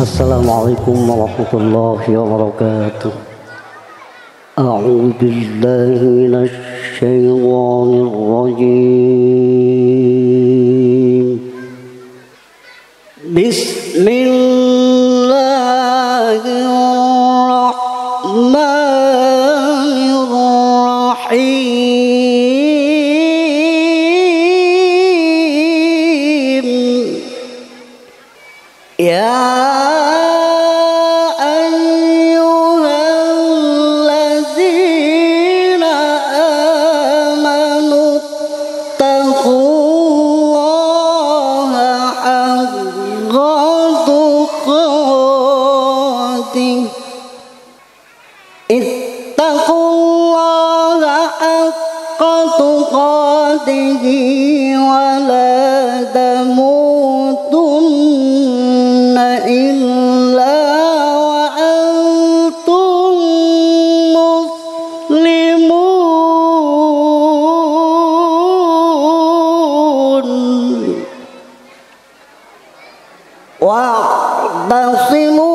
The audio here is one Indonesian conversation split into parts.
Assalamualaikum warahmatullahi wabarakatuh. A'udzu billahi minasy syaithanir rajim. Bismillahirrahmanirrahim. Ya ittaqullaha haqqa tuqatih wa la tamutunna illa wa antum muslimun wa'tasimu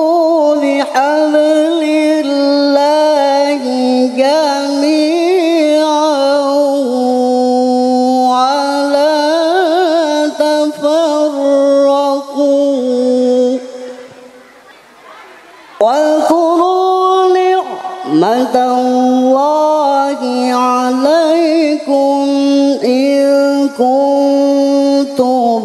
bihablillahi jami'an wa la tafarraqu wadhkuru ni'matallahi 'alaikum in kuntum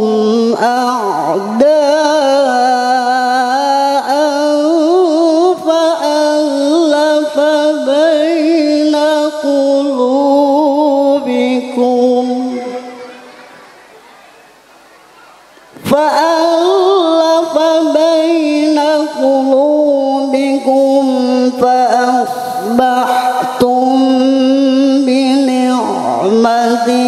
فألف بين قلوبكم فأصبحتم بنعمته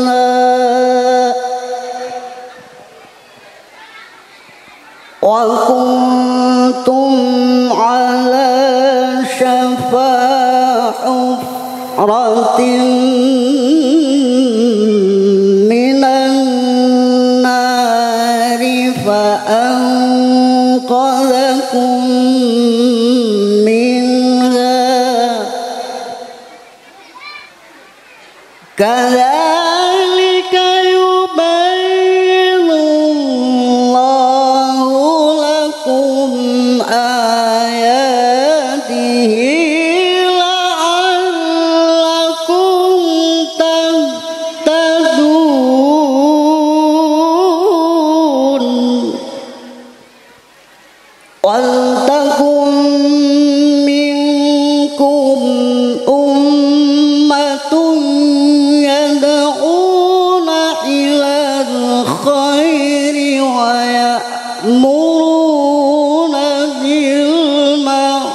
إخوانا وكنتم على شفا حفرة من النار فأنقذكم منها كذلك يبين الله لكم آياته وَلْتَكُنْ مِنْكُمْ أُمَّةٌ يَدْعُونَ إِلَى الْخَيْرِ وَيَأْمُرُونَ بِالْمَعْرُوفِ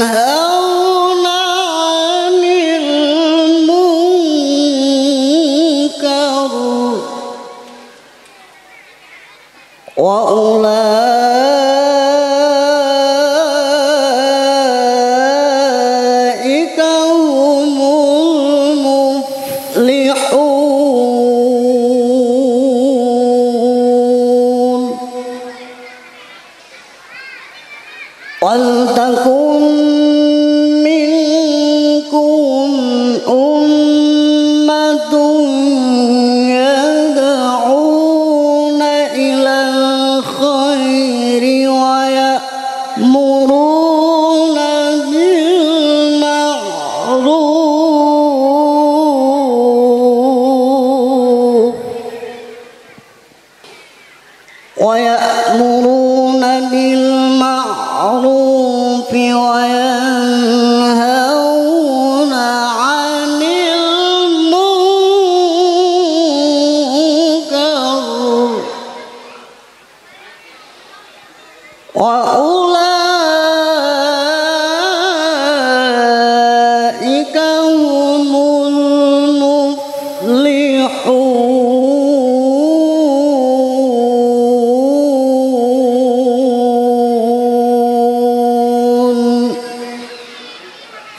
وينهون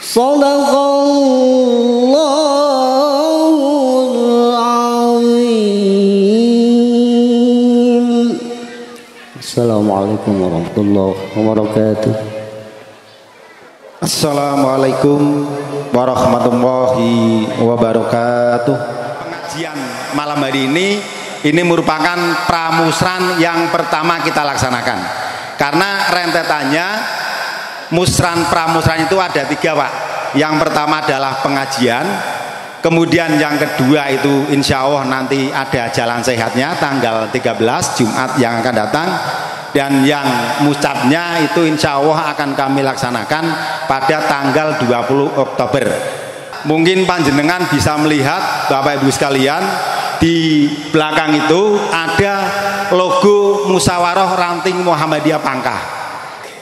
Sadaqallahul azim. Assalamualaikum warahmatullahi wabarakatuh. Assalamualaikum warahmatullahi wabarakatuh. Pengajian malam hari ini merupakan pramusran yang pertama kita laksanakan. Karena rentetannya musran pramusran itu ada 3, Pak. Yang pertama adalah pengajian, kemudian yang kedua itu insya Allah nanti ada jalan sehatnya tanggal 13 Jumat yang akan datang, dan yang musabnya itu insya Allah akan kami laksanakan pada tanggal 20 Oktober. Mungkin panjenengan bisa melihat Bapak Ibu sekalian, di belakang itu ada logo Musyawarah Ranting Muhammadiyah Pangkah.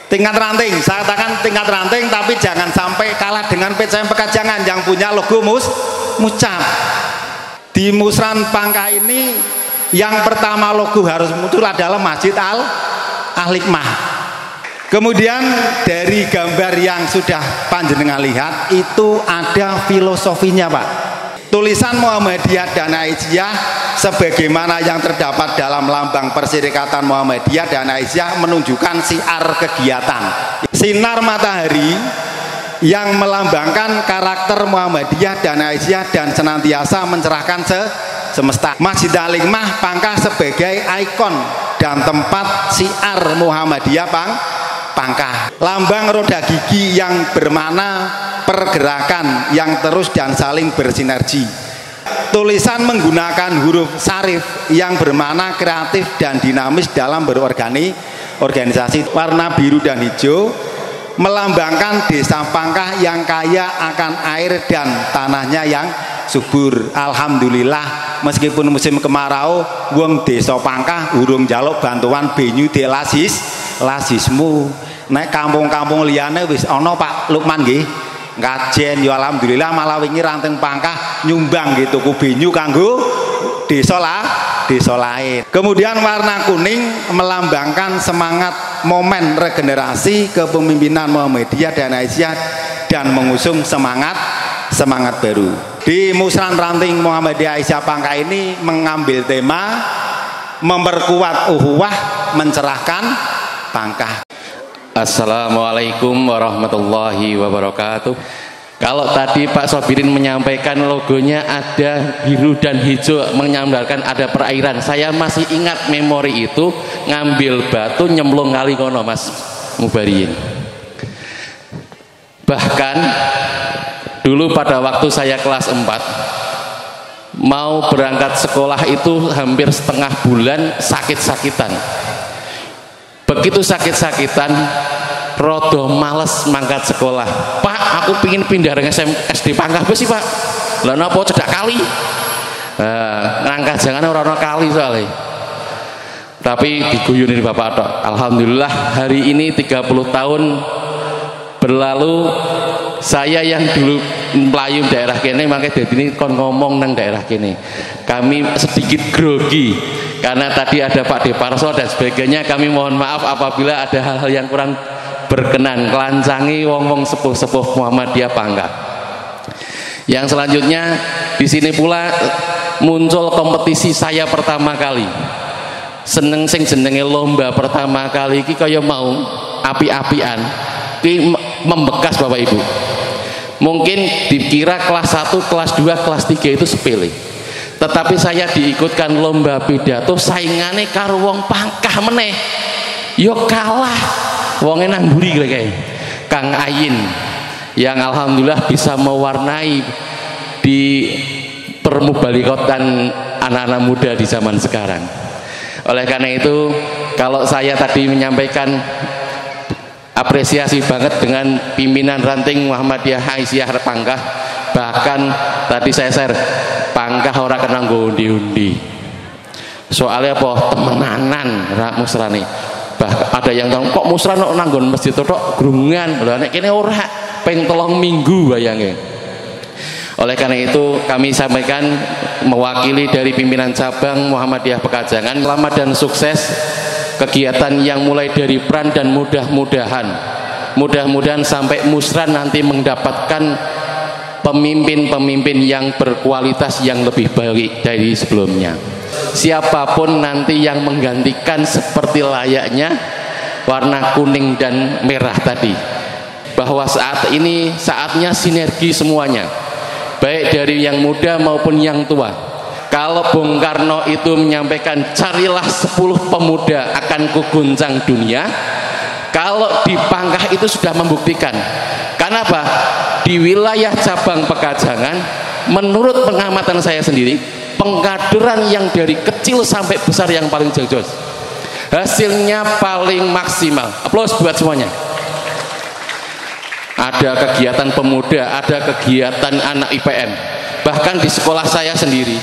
Tingkat ranting, saya katakan tingkat ranting, tapi jangan sampai kalah dengan PCM Pekajangan yang punya logo Muscap. Di Musran Pangkah ini yang pertama logo harus muncul adalah Masjid Al-Hikmah. Kemudian dari gambar yang sudah panjenengan lihat itu ada filosofinya, Pak. Tulisan Muhammadiyah dan Aisyah sebagaimana yang terdapat dalam lambang Perserikatan Muhammadiyah dan Aisyah menunjukkan siar kegiatan. Sinar matahari yang melambangkan karakter Muhammadiyah dan Aisyah dan senantiasa mencerahkan semesta. Masjid Al-Hikmah Pangkah sebagai ikon dan tempat siar Muhammadiyah Pangkah. Lambang roda gigi yang bermakna pergerakan yang terus dan saling bersinergi. Tulisan menggunakan huruf sarif yang bermakna kreatif dan dinamis dalam berorganisasi. Warna biru dan hijau melambangkan desa Pangkah yang kaya akan air dan tanahnya yang subur. Alhamdulillah, meskipun musim kemarau wong desa Pangkah urung njaluk bantuan banyu lasismu. Nek kampung-kampung liyane wis ana Pak Lukman nggih. Ngajen ya alhamdulillah, malah wingi Ranting Pangkah nyumbang gitu tuku banyu kanggo desa lain. Kemudian warna kuning melambangkan semangat momen regenerasi kepemimpinan Muhammadiyah dan Aisyah dan mengusung semangat baru. Di Musran Ranting Muhammadiyah Aisyah Pangkah ini mengambil tema memperkuat ukhuwah, mencerahkan Pangkah. Assalamualaikum warahmatullahi wabarakatuh. Kalau tadi Pak Sobirin menyampaikan logonya ada biru dan hijau menyamarkan ada perairan, saya masih ingat memori itu, ngambil batu nyemplung kali kono Mas Mubariin. Bahkan dulu pada waktu saya kelas 4 mau berangkat sekolah itu hampir setengah bulan sakit-sakitan. Begitu sakit-sakitan, rodo males mangkat sekolah. Pak, aku pingin pindah dengan SD Pangkah sih Pak. Lah napa cedak kali? Ngangkat jangan ora kali soalnya. Tapi diguyuni Bapak tok. Alhamdulillah hari ini 30 tahun berlalu, saya yang dulu melayu daerah kene makanya dadi ini kon ngomong nang daerah kene. Kami sedikit grogi karena tadi ada Pak Deparso dan sebagainya. Kami mohon maaf apabila ada hal-hal yang kurang berkenan. Kelancangi wong-wong sepuh-sepuh Muhammadiyah Pangkah. Yang selanjutnya di sini pula muncul kompetisi saya pertama kali. Seneng sing jenenge lomba pertama kali iki kaya mau api-apian. Ki membekas Bapak Ibu. Mungkin dikira kelas 1, kelas 2, kelas 3 itu sepele. Tetapi saya diikutkan lomba pidato saingane karo wong Pangkah meneh. Yo kalah. Wonge nang mburi kayak Kang Ayin yang alhamdulillah bisa mewarnai di permubalikotan anak-anak muda di zaman sekarang. Oleh karena itu, kalau saya tadi menyampaikan apresiasi banget dengan pimpinan Ranting Muhammadiyah Aisyah Pangkah, bahkan tadi saya share Pangkah ora kena undi-undi. Soalnya apa? Temenanan rak musrane. Bah ada yang tahu kok musran kok nanggon masjid tok grungan. Lha nek kene ora ping 3 minggu bayange. Oleh karena itu kami sampaikan mewakili dari pimpinan cabang Muhammadiyah Pekajangan, selamat dan sukses kegiatan yang mulai dari peran dan mudah-mudahan mudah-mudahan sampai Musran nanti mendapatkan pemimpin-pemimpin yang berkualitas yang lebih baik dari sebelumnya. Siapapun nanti yang menggantikan seperti layaknya warna kuning dan merah tadi, bahwa saat ini saatnya sinergi semuanya, baik dari yang muda maupun yang tua. Kalau Bung Karno itu menyampaikan carilah 10 pemuda akan kuguncang dunia, kalau di Pangkah itu sudah membuktikan. Kenapa? Di wilayah cabang Pekajangan, menurut pengamatan saya sendiri, pengkaderan yang dari kecil sampai besar yang paling jauh, hasilnya paling maksimal. Aplaus buat semuanya. Ada kegiatan pemuda, ada kegiatan anak IPM. Bahkan di sekolah saya sendiri,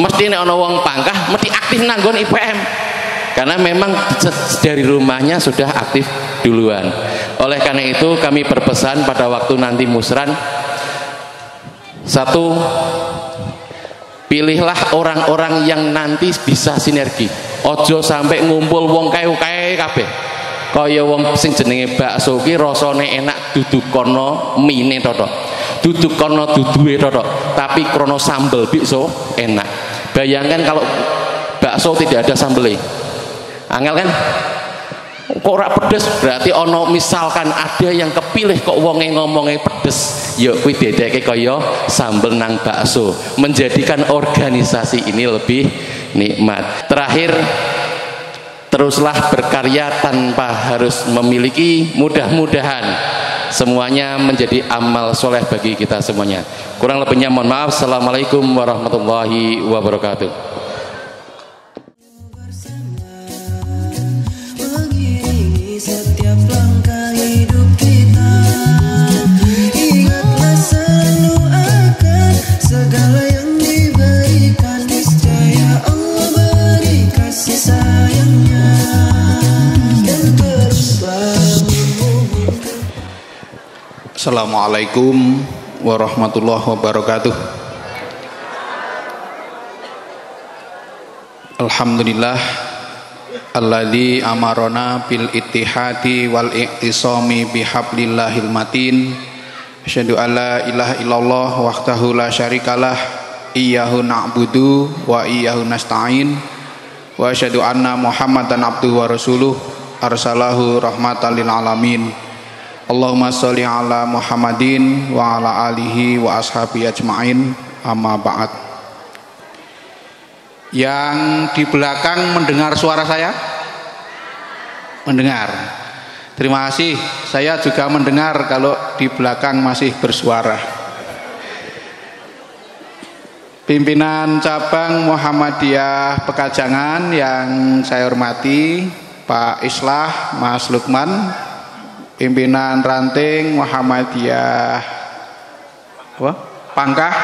mesti nek ana wong Pangkah mesti aktif nanggon IPM. Karena memang dari rumahnya sudah aktif duluan. Oleh karena itu kami berpesan pada waktu nanti Musran, satu, pilihlah orang-orang yang nanti bisa sinergi. Ojo sampai ngumpul wong kae-kae kabeh. Kaya wong sing jenenge bakso ki rasane enak dudu kono mine totok. Dudu kono duduhe totok, tapi krono sambel bakso enak. Bayangkan kalau bakso tidak ada sambelnya. Angel kan? Kok ora pedes, berarti ono misalkan ada yang kepilih kok wonge ngomongnya pedes, ya kuwi dedeke kaya sambel nang bakso, menjadikan organisasi ini lebih nikmat. Terakhir, teruslah berkarya tanpa harus memiliki, mudah-mudahan semuanya menjadi amal soleh bagi kita semuanya. Kurang lebihnya mohon maaf. Assalamualaikum warahmatullahi wabarakatuh. Setiap langkah hidup kita, ingatlah selalu akan segala yang diberikan. Niscaya Allah beri kasih sayangnya dan terus memohonkan. Assalamualaikum warahmatullahi wabarakatuh. Alhamdulillah alladzi amarona bil ittihadi wal i'tisami bihablillahil matin. Asyhadu alla ilaha illallah wahdahu la syarikalah, iyyahu na'budu wa iyyahu nasta'in, wa asyhadu anna Muhammadan abduhu wa rasuluh arsalahu rahmatan lil alamin. Allahumma sholli ala Muhammadin wa ala alihi wa ashabi ajma'in, amma ba'd. Yang di belakang mendengar suara saya? Mendengar. Terima kasih. Saya juga mendengar kalau di belakang masih bersuara. Pimpinan cabang Muhammadiyah Pekajangan yang saya hormati, Pak Islah, Mas Lukman. Pimpinan ranting Muhammadiyah Pangkah,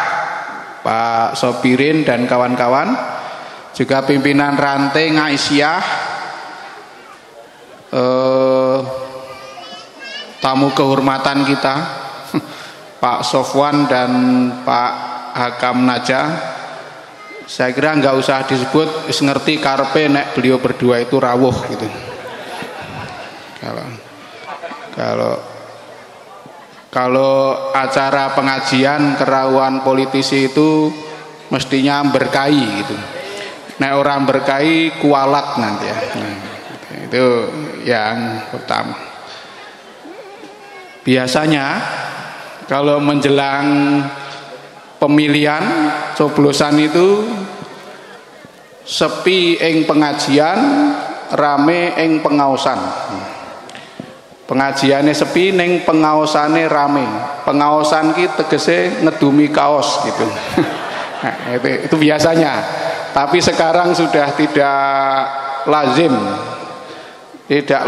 Pak Sobirin dan kawan-kawan. Juga pimpinan ranting Aisyah, tamu kehormatan kita Pak Sofwan dan Pak Hakam Naja. Saya kira nggak usah disebut, wis ngerti karpe nek beliau berdua itu rawuh gitu. Kalau acara pengajian kerawuhan politisi itu mestinya berkahi gitu. Nek orang berkahi kualat nanti ya. Nah, itu yang pertama. Biasanya kalau menjelang pemilihan coblosan itu sepi ing pengajian, rame ing pengaosan. Pengajiannya sepi, ning pengaosane rame. Pengaosan ki tegese ngedumi kaos gitu. Nah, itu biasanya. Tapi sekarang sudah tidak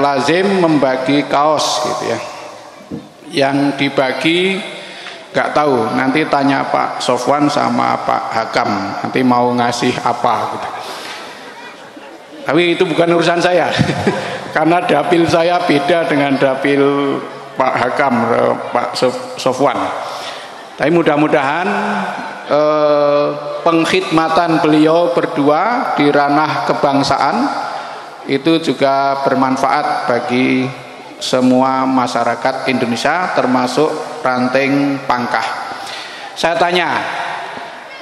lazim membagi kaos gitu ya. Yang dibagi nggak tahu, nanti tanya Pak Sofwan sama Pak Hakam nanti mau ngasih apa gitu. Tapi itu bukan urusan saya karena dapil saya beda dengan dapil Pak Hakam, Pak Sofwan. Tapi mudah-mudahan pengkhidmatan beliau berdua di ranah kebangsaan itu juga bermanfaat bagi semua masyarakat Indonesia termasuk ranting Pangkah. Saya tanya,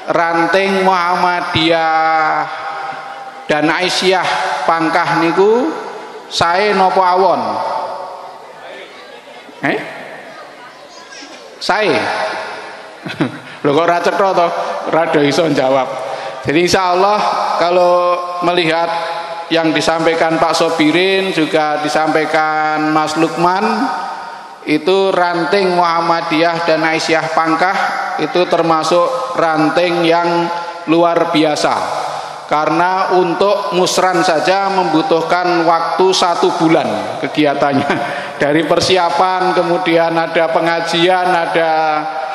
ranting Muhammadiyah dan Aisyah Pangkah niku sae napa awon? Sae. Lho kok ora cetha to, rada iso jawab. Jadi insya Allah kalau melihat yang disampaikan Pak Sobirin, juga disampaikan Mas Lukman, itu ranting Muhammadiyah dan Aisyah Pangkah itu termasuk ranting yang luar biasa, karena untuk musran saja membutuhkan waktu 1 bulan kegiatannya. Dari persiapan, kemudian ada pengajian, ada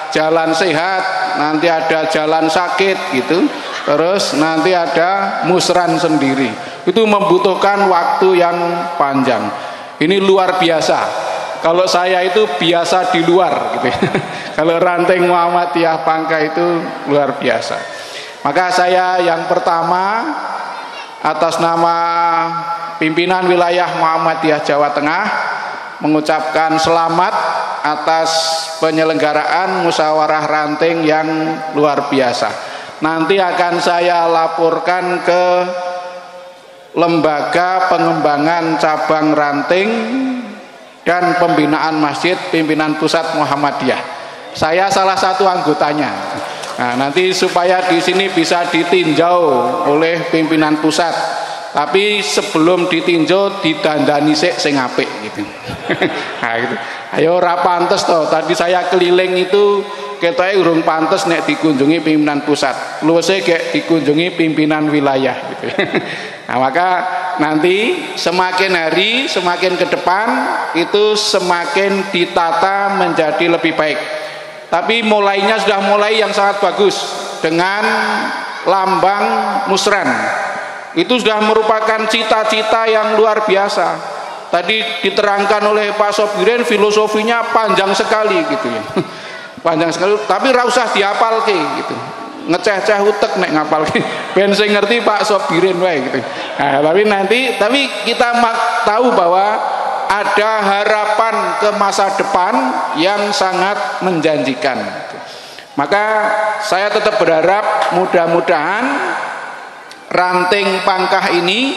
jalan sehat, nanti ada jalan sakit gitu, terus nanti ada musran sendiri. Itu membutuhkan waktu yang panjang. Ini luar biasa. Kalau saya itu biasa di luar gitu. Kalau ranting Muhammadiyah Pangkah itu luar biasa. Maka saya yang pertama atas nama pimpinan wilayah Muhammadiyah Jawa Tengah mengucapkan selamat atas penyelenggaraan musyawarah ranting yang luar biasa. Nanti akan saya laporkan ke Lembaga Pengembangan Cabang Ranting dan Pembinaan Masjid Pimpinan Pusat Muhammadiyah. Saya salah satu anggotanya. Nah, nanti supaya di sini bisa ditinjau oleh pimpinan pusat. Tapi sebelum ditinjau didandani sing apik gitu. Nah, gitu. Ayo ora pantes toh. Tadi saya keliling itu ketoke urung pantes nek dikunjungi pimpinan pusat. Luwese gek dikunjungi pimpinan wilayah gitu. Nah, maka nanti semakin hari semakin ke depan itu semakin ditata menjadi lebih baik. Tapi mulainya sudah mulai yang sangat bagus dengan lambang musran. Itu sudah merupakan cita-cita yang luar biasa. Tadi diterangkan oleh Pak Sobirin, filosofinya panjang sekali gitu ya. Panjang sekali, tapi ra usah dihafalke gitu. Ngeceh-ceh utek nek ngapalke. Ben sing ngerti Pak Sobirin wae gitu. Nah, tapi kita tahu bahwa ada harapan ke masa depan yang sangat menjanjikan. Maka saya tetap berharap mudah-mudahan ranting Pangkah ini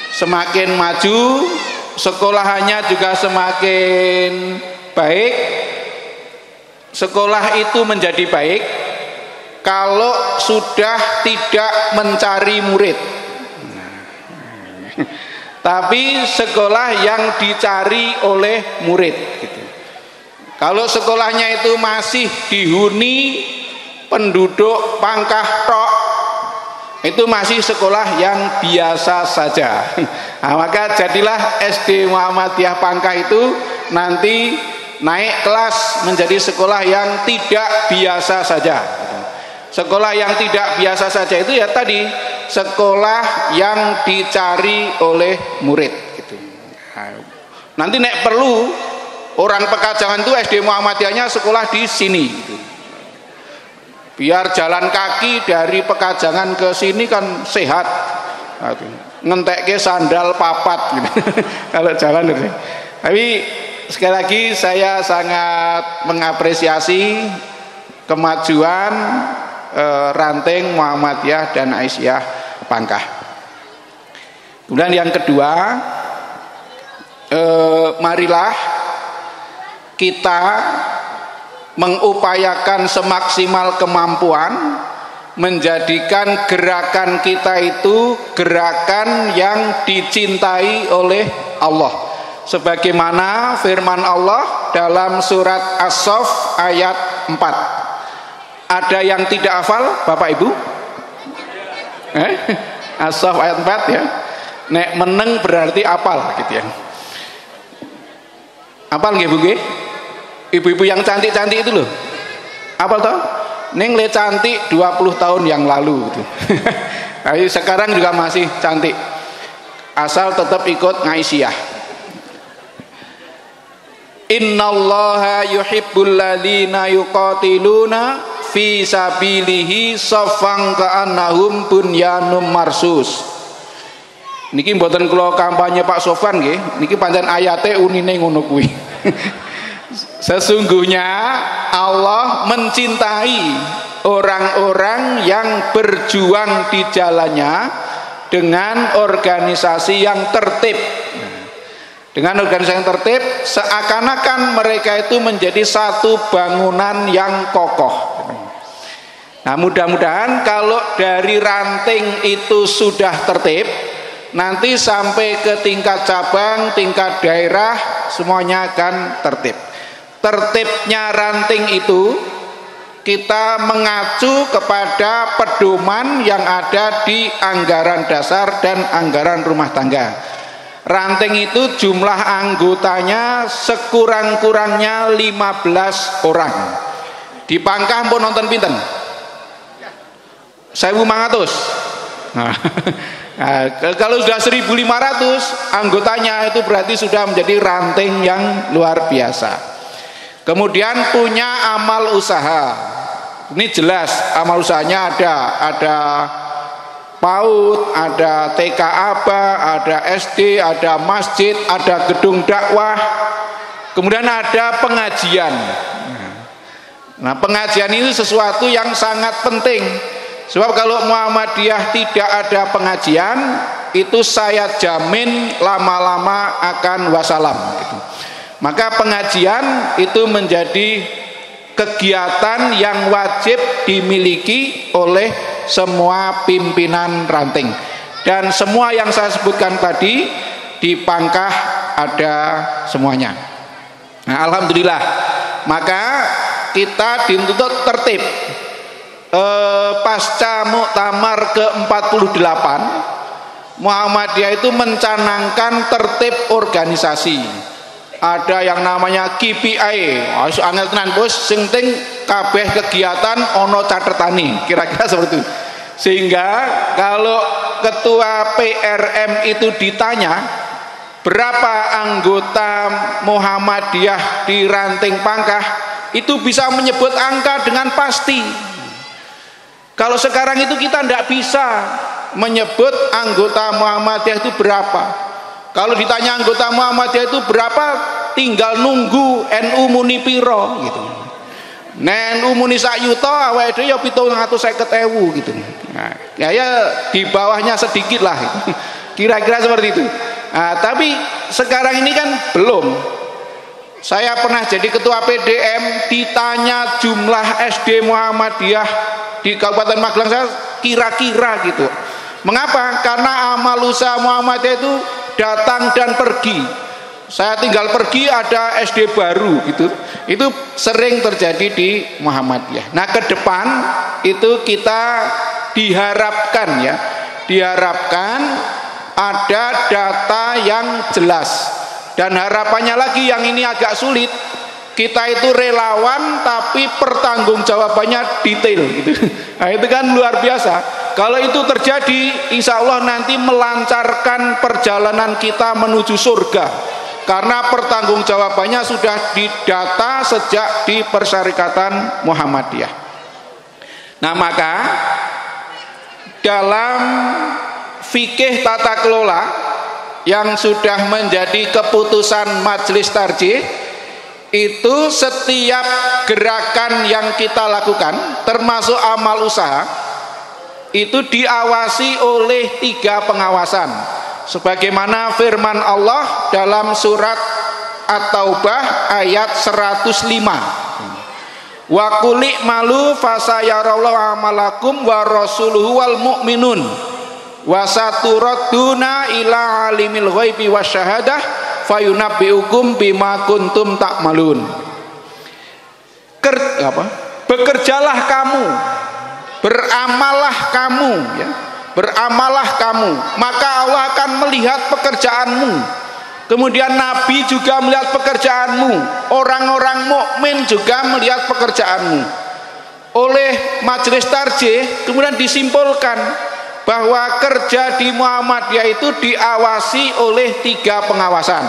semakin maju, sekolahannya juga semakin baik. Sekolah itu menjadi baik kalau sudah tidak mencari murid, tapi sekolah yang dicari oleh murid gitu. Kalau sekolahnya itu masih dihuni penduduk Pangkah tok, itu masih sekolah yang biasa saja. Nah, maka jadilah SD Muhammadiyah Pangkah itu nanti naik kelas menjadi sekolah yang tidak biasa saja. Sekolah yang tidak biasa saja itu ya tadi, sekolah yang dicari oleh murid gitu. Nah, nanti nek perlu orang Pekajangan itu SD Muhammadiyahnya sekolah di sini gitu. Biar jalan kaki dari Pekajangan ke sini kan sehat. Ngentekke sandal papat gitu. Kalau jalan gitu. Tapi sekali lagi saya sangat mengapresiasi kemajuan ranting Muhammadiyah dan Aisyah Pangkah. Kemudian yang kedua, marilah kita mengupayakan semaksimal kemampuan menjadikan gerakan kita itu gerakan yang dicintai oleh Allah, sebagaimana firman Allah dalam surat As-Saff ayat 4. Ada yang tidak hafal Bapak Ibu? As-Saff ayat 4 ya. Nek meneng berarti apal gitu ya. Apal nggih Bu nggih? Ibu-ibu yang cantik-cantik itu loh. Apal toh? Ning le cantik 20 tahun yang lalu gitu. Tapi sekarang juga masih cantik. Asal tetap ikut Aisyah. Innallaha yuhibbul ladzina yuqatiluna fi sabilihi saffan ka'annahum bunyanum marsus. Niki mboten kula kampanye Pak Sofwan nggih, niki pancen ayate unine ngono kuwi. Sesungguhnya Allah mencintai orang-orang yang berjuang di jalannya dengan organisasi yang tertib. Dengan organisasi yang tertib, seakan-akan mereka itu menjadi satu bangunan yang kokoh. Nah, mudah-mudahan kalau dari ranting itu sudah tertib, nanti sampai ke tingkat cabang, tingkat daerah, semuanya akan tertib. Tertibnya ranting itu kita mengacu kepada pedoman yang ada di anggaran dasar dan anggaran rumah tangga. Ranting itu jumlah anggotanya sekurang-kurangnya 15 orang. Di Pangkah pun nonton pinten? 1.500. Nah, kalau sudah 1.500 anggotanya itu berarti sudah menjadi ranting yang luar biasa. Kemudian punya amal usaha. Ini jelas amal usahanya ada PAUD, ada TK ABA, ada SD, ada masjid, ada gedung dakwah. Kemudian ada pengajian. Nah, pengajian ini sesuatu yang sangat penting. Sebab kalau Muhammadiyah tidak ada pengajian, itu saya jamin lama-lama akan wassalam gitu. Maka pengajian itu menjadi kegiatan yang wajib dimiliki oleh semua pimpinan ranting. Dan semua yang saya sebutkan tadi di Pangkah ada semuanya. Nah, alhamdulillah. Maka kita dituntut tertib. Pasca Muktamar ke-48 Muhammadiyah itu mencanangkan tertib organisasi. Ada yang namanya KPI, angel tenan bos, sing penting kabeh kegiatan ono catetane, kira-kira seperti itu. Sehingga kalau ketua PRM itu ditanya berapa anggota Muhammadiyah di ranting Pangkah, itu bisa menyebut angka dengan pasti. Kalau sekarang itu kita tidak bisa menyebut anggota Muhammadiyah itu berapa. Kalau ditanya anggota Muhammadiyah itu berapa, tinggal nunggu NU muni piro gitu. Nah, NU muni sak yuta, awake dhewe ya 750.000 gitu. Nah, ya di bawahnya sedikit lah. Kira-kira seperti itu. Nah, tapi sekarang ini kan belum. Saya pernah jadi ketua PDM, ditanya jumlah SD Muhammadiyah di Kabupaten Magelang, saya kira-kira gitu. Mengapa? Karena amal usaha Muhammadiyah itu datang dan pergi. Saya tinggal pergi ada SD baru gitu. Itu sering terjadi di Muhammadiyah. Nah, ke depan itu kita diharapkan ada data yang jelas. Dan harapannya lagi yang ini agak sulit. Kita itu relawan tapi pertanggungjawabannya detail gitu. Nah, itu kan luar biasa. Kalau itu terjadi, insya Allah nanti melancarkan perjalanan kita menuju surga. Karena pertanggungjawabannya sudah didata sejak di Persyarikatan Muhammadiyah. Nah, maka dalam fikih tata kelola yang sudah menjadi keputusan Majelis Tarjih, itu setiap gerakan yang kita lakukan termasuk amal usaha itu diawasi oleh 3 pengawasan sebagaimana firman Allah dalam surat At-Taubah ayat 105, wa quli malu fasayarallahu amalakum wa rasuluhu wal mu'minun wa saturadduna ila alimil ghaibi wasyahadah fayunabbiukum bima kuntum ta'malun. Bekerjalah kamu, beramallah kamu ya. Beramallah kamu, maka Allah akan melihat pekerjaanmu. Kemudian Nabi juga melihat pekerjaanmu, orang-orang mukmin juga melihat pekerjaanmu. Oleh Majelis Tarjih kemudian disimpulkan bahwa kerja di Muhammadiyah itu diawasi oleh 3 pengawasan.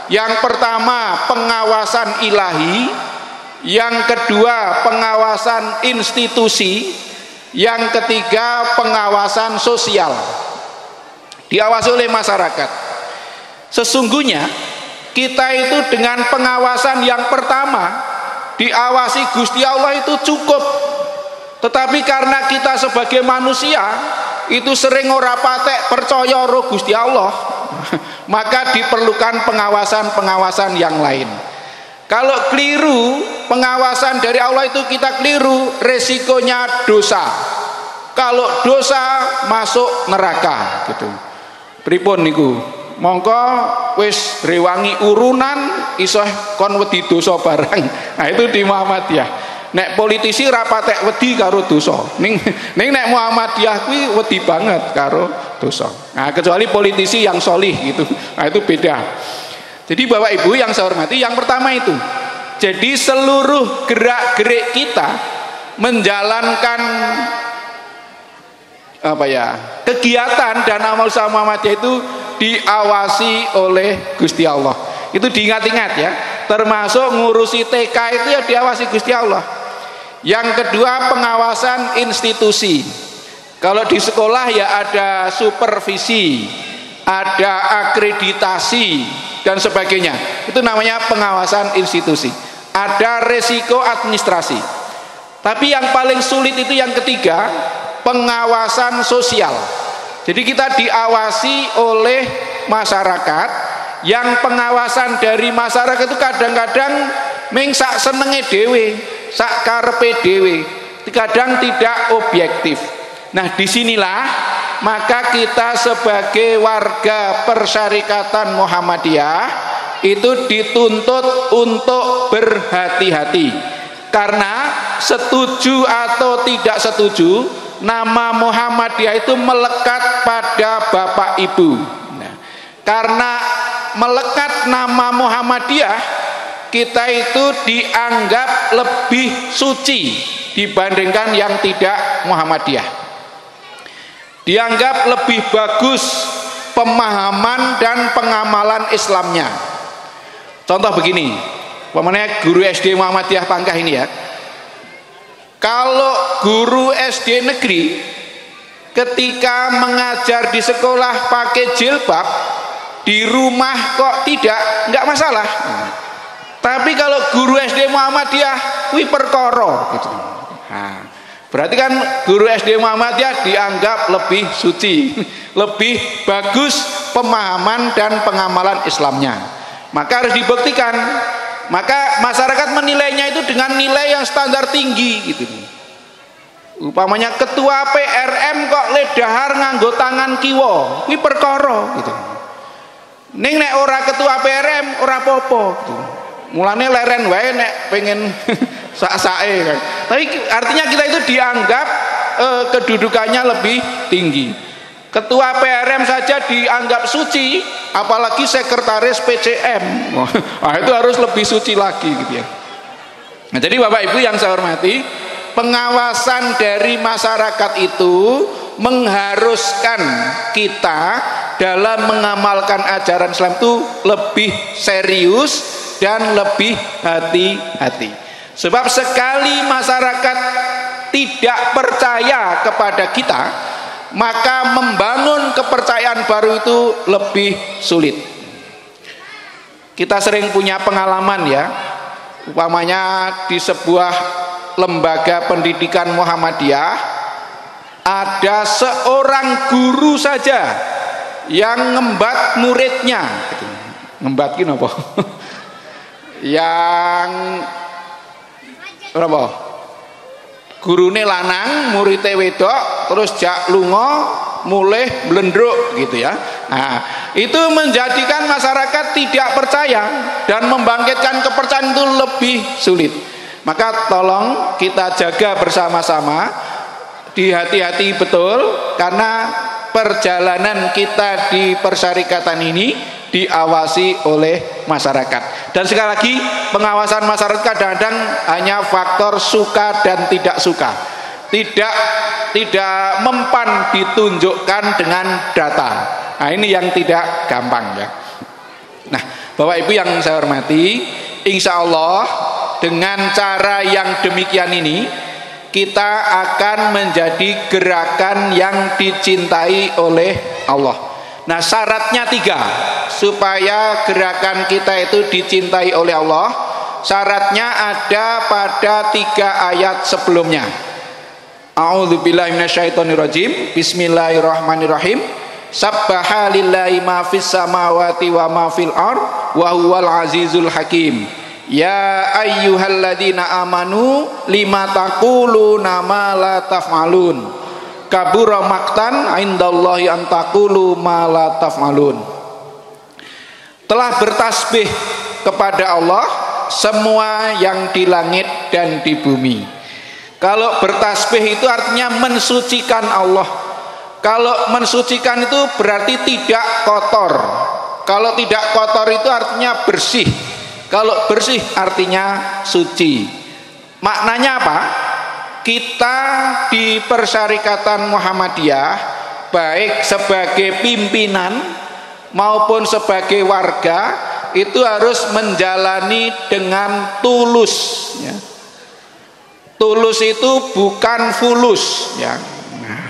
Yang pertama pengawasan ilahi, yang kedua pengawasan institusi, yang ketiga pengawasan sosial. diawasi oleh masyarakat. Sesungguhnya kita itu dengan pengawasan yang pertama diawasi Gusti Allah itu cukup. Tetapi karena kita sebagai manusia itu sering ora patek percaya roh Gusti Allah, maka diperlukan pengawasan-pengawasan yang lain. Kalau keliru pengawasan dari Allah itu kita keliru, resikonya dosa. Kalau dosa masuk neraka gitu. Pripun niku? Mongko wis rewangi urunan iso kon wedi dosa barang. Nah itu di Muhammadiyah. Nek politisi ra patek wedi karo dosa. Ning nek Muhammadiyah kuwi wedi banget karo dosa. Nah kecuali politisi yang solih gitu. Nah itu beda. Jadi Bapak Ibu yang saya hormati, yang pertama itu. Jadi seluruh gerak-gerik kita menjalankan kegiatan dan amal usaha Muhammadiyah itu diawasi oleh Gusti Allah. Itu diingat-ingat ya. Termasuk ngurusi TK itu ya diawasi Gusti Allah. Yang kedua pengawasan institusi. Kalau di sekolah ya ada supervisi, ada akreditasi dan sebagainya. Itu namanya pengawasan institusi. Ada resiko administrasi. Tapi yang paling sulit itu yang ketiga, pengawasan sosial. Jadi kita diawasi oleh masyarakat. Yang pengawasan dari masyarakat itu kadang-kadang meng sak senenge dhewe, sak karepe dhewe, kadang tidak objektif. Nah disinilah maka kita sebagai warga Persyarikatan Muhammadiyah itu dituntut untuk berhati-hati, karena setuju atau tidak setuju nama Muhammadiyah itu melekat pada Bapak Ibu. Nah, karena melekat nama Muhammadiyah, kita itu dianggap lebih suci dibandingkan yang tidak Muhammadiyah. Dianggap lebih bagus pemahaman dan pengamalan Islamnya. Contoh begini, umpamanya guru SD Muhammadiyah Pangkah ini ya. Kalau guru SD negeri ketika mengajar di sekolah pakai jilbab, di rumah kok tidak, enggak masalah. Tapi kalau guru SD Muhammadiyah kuwi perkara gitu. Nah, berarti kan guru SD Muhammadiyah dianggap lebih suci, lebih bagus pemahaman dan pengamalan Islamnya. Maka harus dibuktikan. Maka masyarakat menilainya itu dengan nilai yang standar tinggi gitu. Umpamanya ketua PRM kok ledahar nganggo tangan kiwa, kuwi perkara gitu. Ning nek ora ketua PRM ora apa-apa gitu. Mulane leren wae nek pengen sak-sake kan. Tapi artinya kita itu dianggap kedudukannya lebih tinggi. Ketua PRM saja dianggap suci, apalagi sekretaris PCM. Nah, itu harus lebih suci lagi gitu ya. Nah, jadi Bapak Ibu yang saya hormati, pengawasan dari masyarakat itu mengharuskan kita dalam mengamalkan ajaran Islam itu lebih serius dan lebih hati-hati. Sebab sekali masyarakat tidak percaya kepada kita, maka membangun kepercayaan baru itu lebih sulit. Kita sering punya pengalaman ya, umpamanya di sebuah lembaga pendidikan Muhammadiyah ada seorang guru saja yang ngembat muridnya. Ngembat ki napa? Yang berapa? Gurune lanang, muridé wedok, terus jak lunga mulih blendruk gitu ya. Nah, itu menjadikan masyarakat tidak percaya dan membangkitkan kepercayaan itu lebih sulit. Maka tolong kita jaga bersama-sama, dihati-hati betul, karena perjalanan kita di persyarikatan ini diawasi oleh masyarakat. Dan sekali lagi, pengawasan masyarakat kadang-kadang hanya faktor suka dan tidak suka. Tidak mempan ditunjukkan dengan data. Nah, ini yang tidak gampang ya. Nah, Bapak Ibu yang saya hormati, insya Allah dengan cara yang demikian ini kita akan menjadi gerakan yang dicintai oleh Allah. Nah, syaratnya 3 supaya gerakan kita itu dicintai oleh Allah. Syaratnya ada pada 3 ayat sebelumnya. A'udzubillahi minasyaitonirrajim. Bismillahirrahmanirrahim. Sabbaha lillahi ma fis samawati wa ma fil ard wa huwal azizul hakim. Ya ayyuhalladzina amanu lima taquluna ma la taf'alun. Kabura maktan indallahi an taqulu ma la taf'alun. Telah bertasbih kepada Allah semua yang di langit dan di bumi. Kalau bertasbih itu artinya mensucikan Allah. Kalau mensucikan itu berarti tidak kotor. Kalau tidak kotor itu artinya bersih. Kalau bersih artinya suci. Maknanya apa? Kita di Persyarikatan Muhammadiyah, baik sebagai pimpinan maupun sebagai warga, itu harus menjalani dengan tulus, ya. Tulus itu bukan fulus, ya. Nah,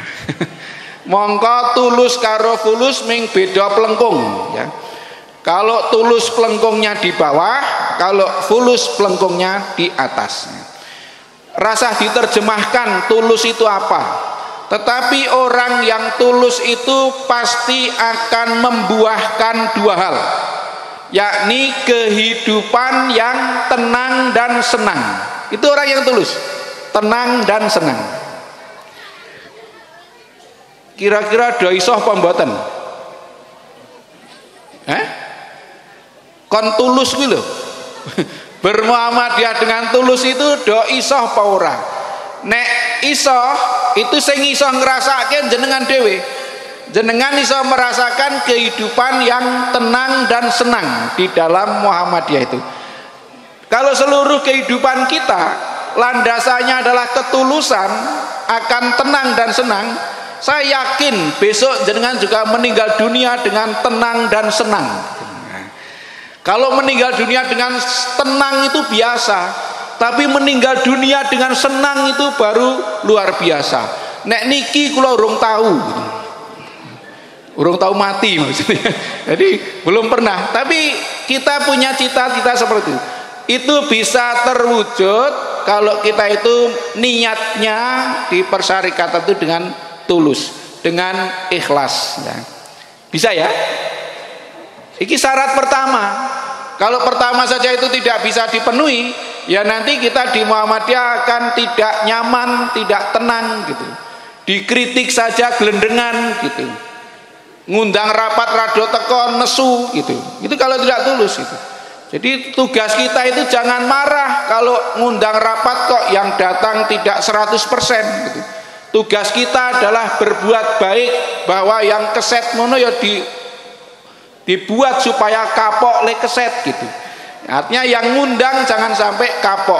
mongko tulus karo fulus ming beda plengkung, ya. Kalau tulus plengkungnya di bawah, kalau fulus plengkungnya di atas. Rasa diterjemahkan tulus itu apa? Tetapi orang yang tulus itu pasti akan membuahkan 2 hal, yakni kehidupan yang tenang dan senang. Itu orang yang tulus, tenang dan senang. Kira-kira do iso apa mboten? Kon tulus kuwi lho. Bermuamalah dengan tulus itu do iso apa ora? Nek iso itu sing iso ngrasake jenengan dhewe. Jenengan iso merasakan kehidupan yang tenang dan senang di dalam Muhammadiyah itu. Kalau seluruh kehidupan kita landasannya adalah ketulusan, akan tenang dan senang, saya yakin besok jenengan juga meninggal dunia dengan tenang dan senang. Kalau meninggal dunia dengan tenang itu biasa, tapi meninggal dunia dengan senang itu baru luar biasa. Nek niki kula urung tahu, urung tahu mati maksudnya. Jadi belum pernah. Tapi kita punya cita-cita seperti itu. Itu bisa terwujud kalau kita itu niatnya di Persyarikatan itu dengan tulus, dengan ikhlas. Ya. Bisa ya? Iki syarat pertama. Kalau pertama saja itu tidak bisa dipenuhi, ya nanti kita di Muhammadiyah akan tidak nyaman, tidak tenang gitu. Dikritik saja gelendengan gitu. Ngundang rapat rado teko nesu gitu. Itu kalau tidak tulus itu. Jadi tugas kita itu jangan marah kalau ngundang rapat kok yang datang tidak 100% gitu. Tugas kita adalah berbuat baik, bahwa yang keset mono ya dibuat supaya kapok le keset gitu. Artinya yang ngundang jangan sampai kapok,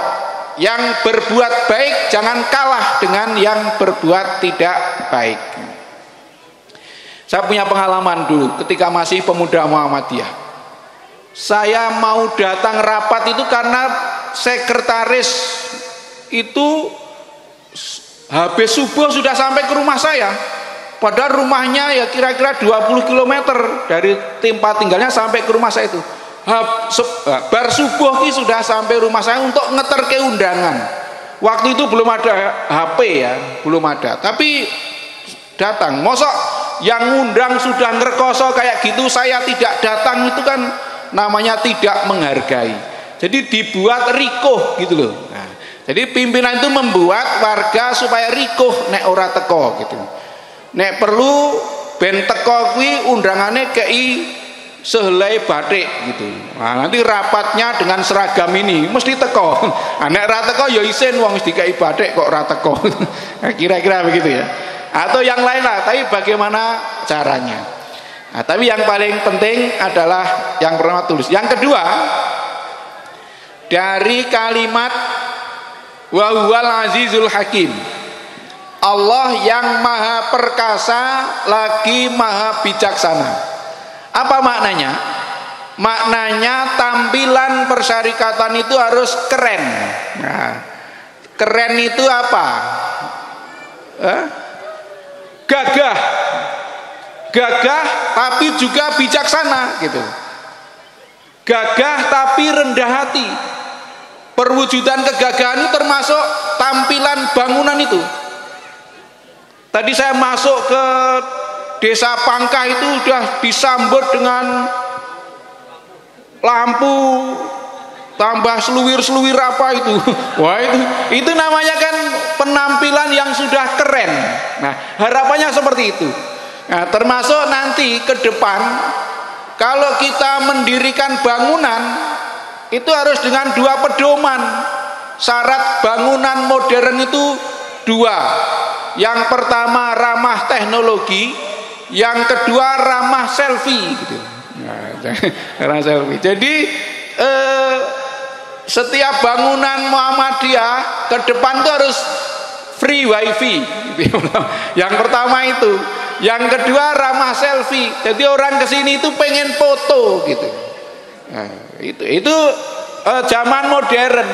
yang berbuat baik jangan kalah dengan yang berbuat tidak baik. Saya punya pengalaman dulu ketika masih pemuda Muhammadiyah. Saya mau datang rapat itu karena sekretaris itu habis subuh sudah sampai ke rumah saya. Padahal rumahnya ya kira-kira 20 km dari tempat tinggalnya sampai ke rumah saya itu. Bar subuh ini sudah sampai rumah saya untuk ngeterke undangan. Waktu itu belum ada HP ya, belum ada. Tapi datang. Mosok yang ngundang sudah ngerkoso kayak gitu saya tidak datang, itu kan namanya tidak menghargai. Jadi dibuat rikuh gitu loh. Nah, jadi pimpinan itu membuat warga supaya rikuh nek ora teko gitu. Nek perlu ben teko kuwi undangane kei sehelai batik gitu. Nah, nanti rapatnya dengan seragam ini mesti teko. Nek ra teko ya isin wong wis dikei batik kok ora teko. Kira-kira begitu ya. Atau yang lain lah, tapi bagaimana caranya. Nah, tapi yang paling penting adalah yang pertama tulus. Yang kedua, dari kalimat wa huwal azizul hakim, Allah yang maha perkasa lagi maha bijaksana. Apa maknanya? Maknanya tampilan persyarikatan itu harus keren. Nah, keren itu apa? Gagah. gagah tapi juga bijaksana gitu. Gagah tapi rendah hati. Perwujudan kegagahan itu termasuk tampilan bangunan itu. Tadi saya masuk ke Desa Pangkah itu udah disambut dengan lampu tambah seluwir-seluwir apa itu. Wah, itu namanya kan penampilan yang sudah keren. Nah, harapannya seperti itu. Nah, termasuk nanti ke depan kalau kita mendirikan bangunan itu harus dengan dua pedoman. Syarat bangunan modern itu dua. Yang pertama ramah teknologi, yang kedua ramah selfie gitu. Nah, ramah selfie. Jadi setiap bangunan Muhammadiyah ke depan itu harus free wifi. Yang pertama itu. Yang kedua ramah selfie. Jadi orang kesini itu pengen foto gitu. Nah, itu zaman modern.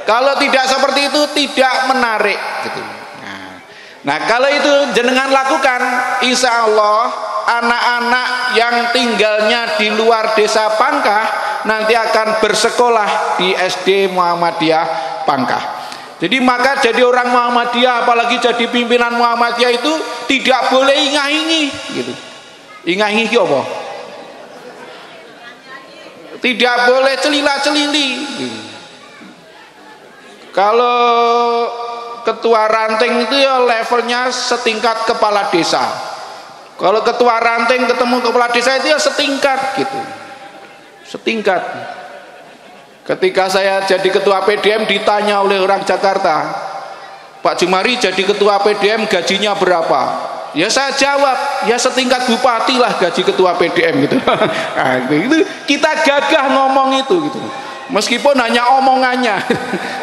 Kalau tidak seperti itu tidak menarik gitu. Nah, kalau itu jenengan lakukan, insya Allah anak-anak yang tinggalnya di luar Desa Pangkah nanti akan bersekolah di SD Muhammadiyah Pangkah. Jadi maka jadi orang Muhammadiyah, apalagi jadi pimpinan Muhammadiyah itu tidak boleh ingah-ingi gitu. Ingah-ingi apa? Tidak boleh celila-celili gitu. Kalau ketua ranting itu ya levelnya setingkat kepala desa. Kalau ketua ranting ketemu kepala desa itu ya setingkat gitu. Setingkat. Ketika saya jadi ketua PDM ditanya oleh orang Jakarta, Pak Jumari jadi ketua PDM gajinya berapa? Ya saya jawab, ya setingkat bupati lah gaji ketua PDM gitu. Nah, itu kita gagah ngomong itu gitu. Meskipun hanya omongannya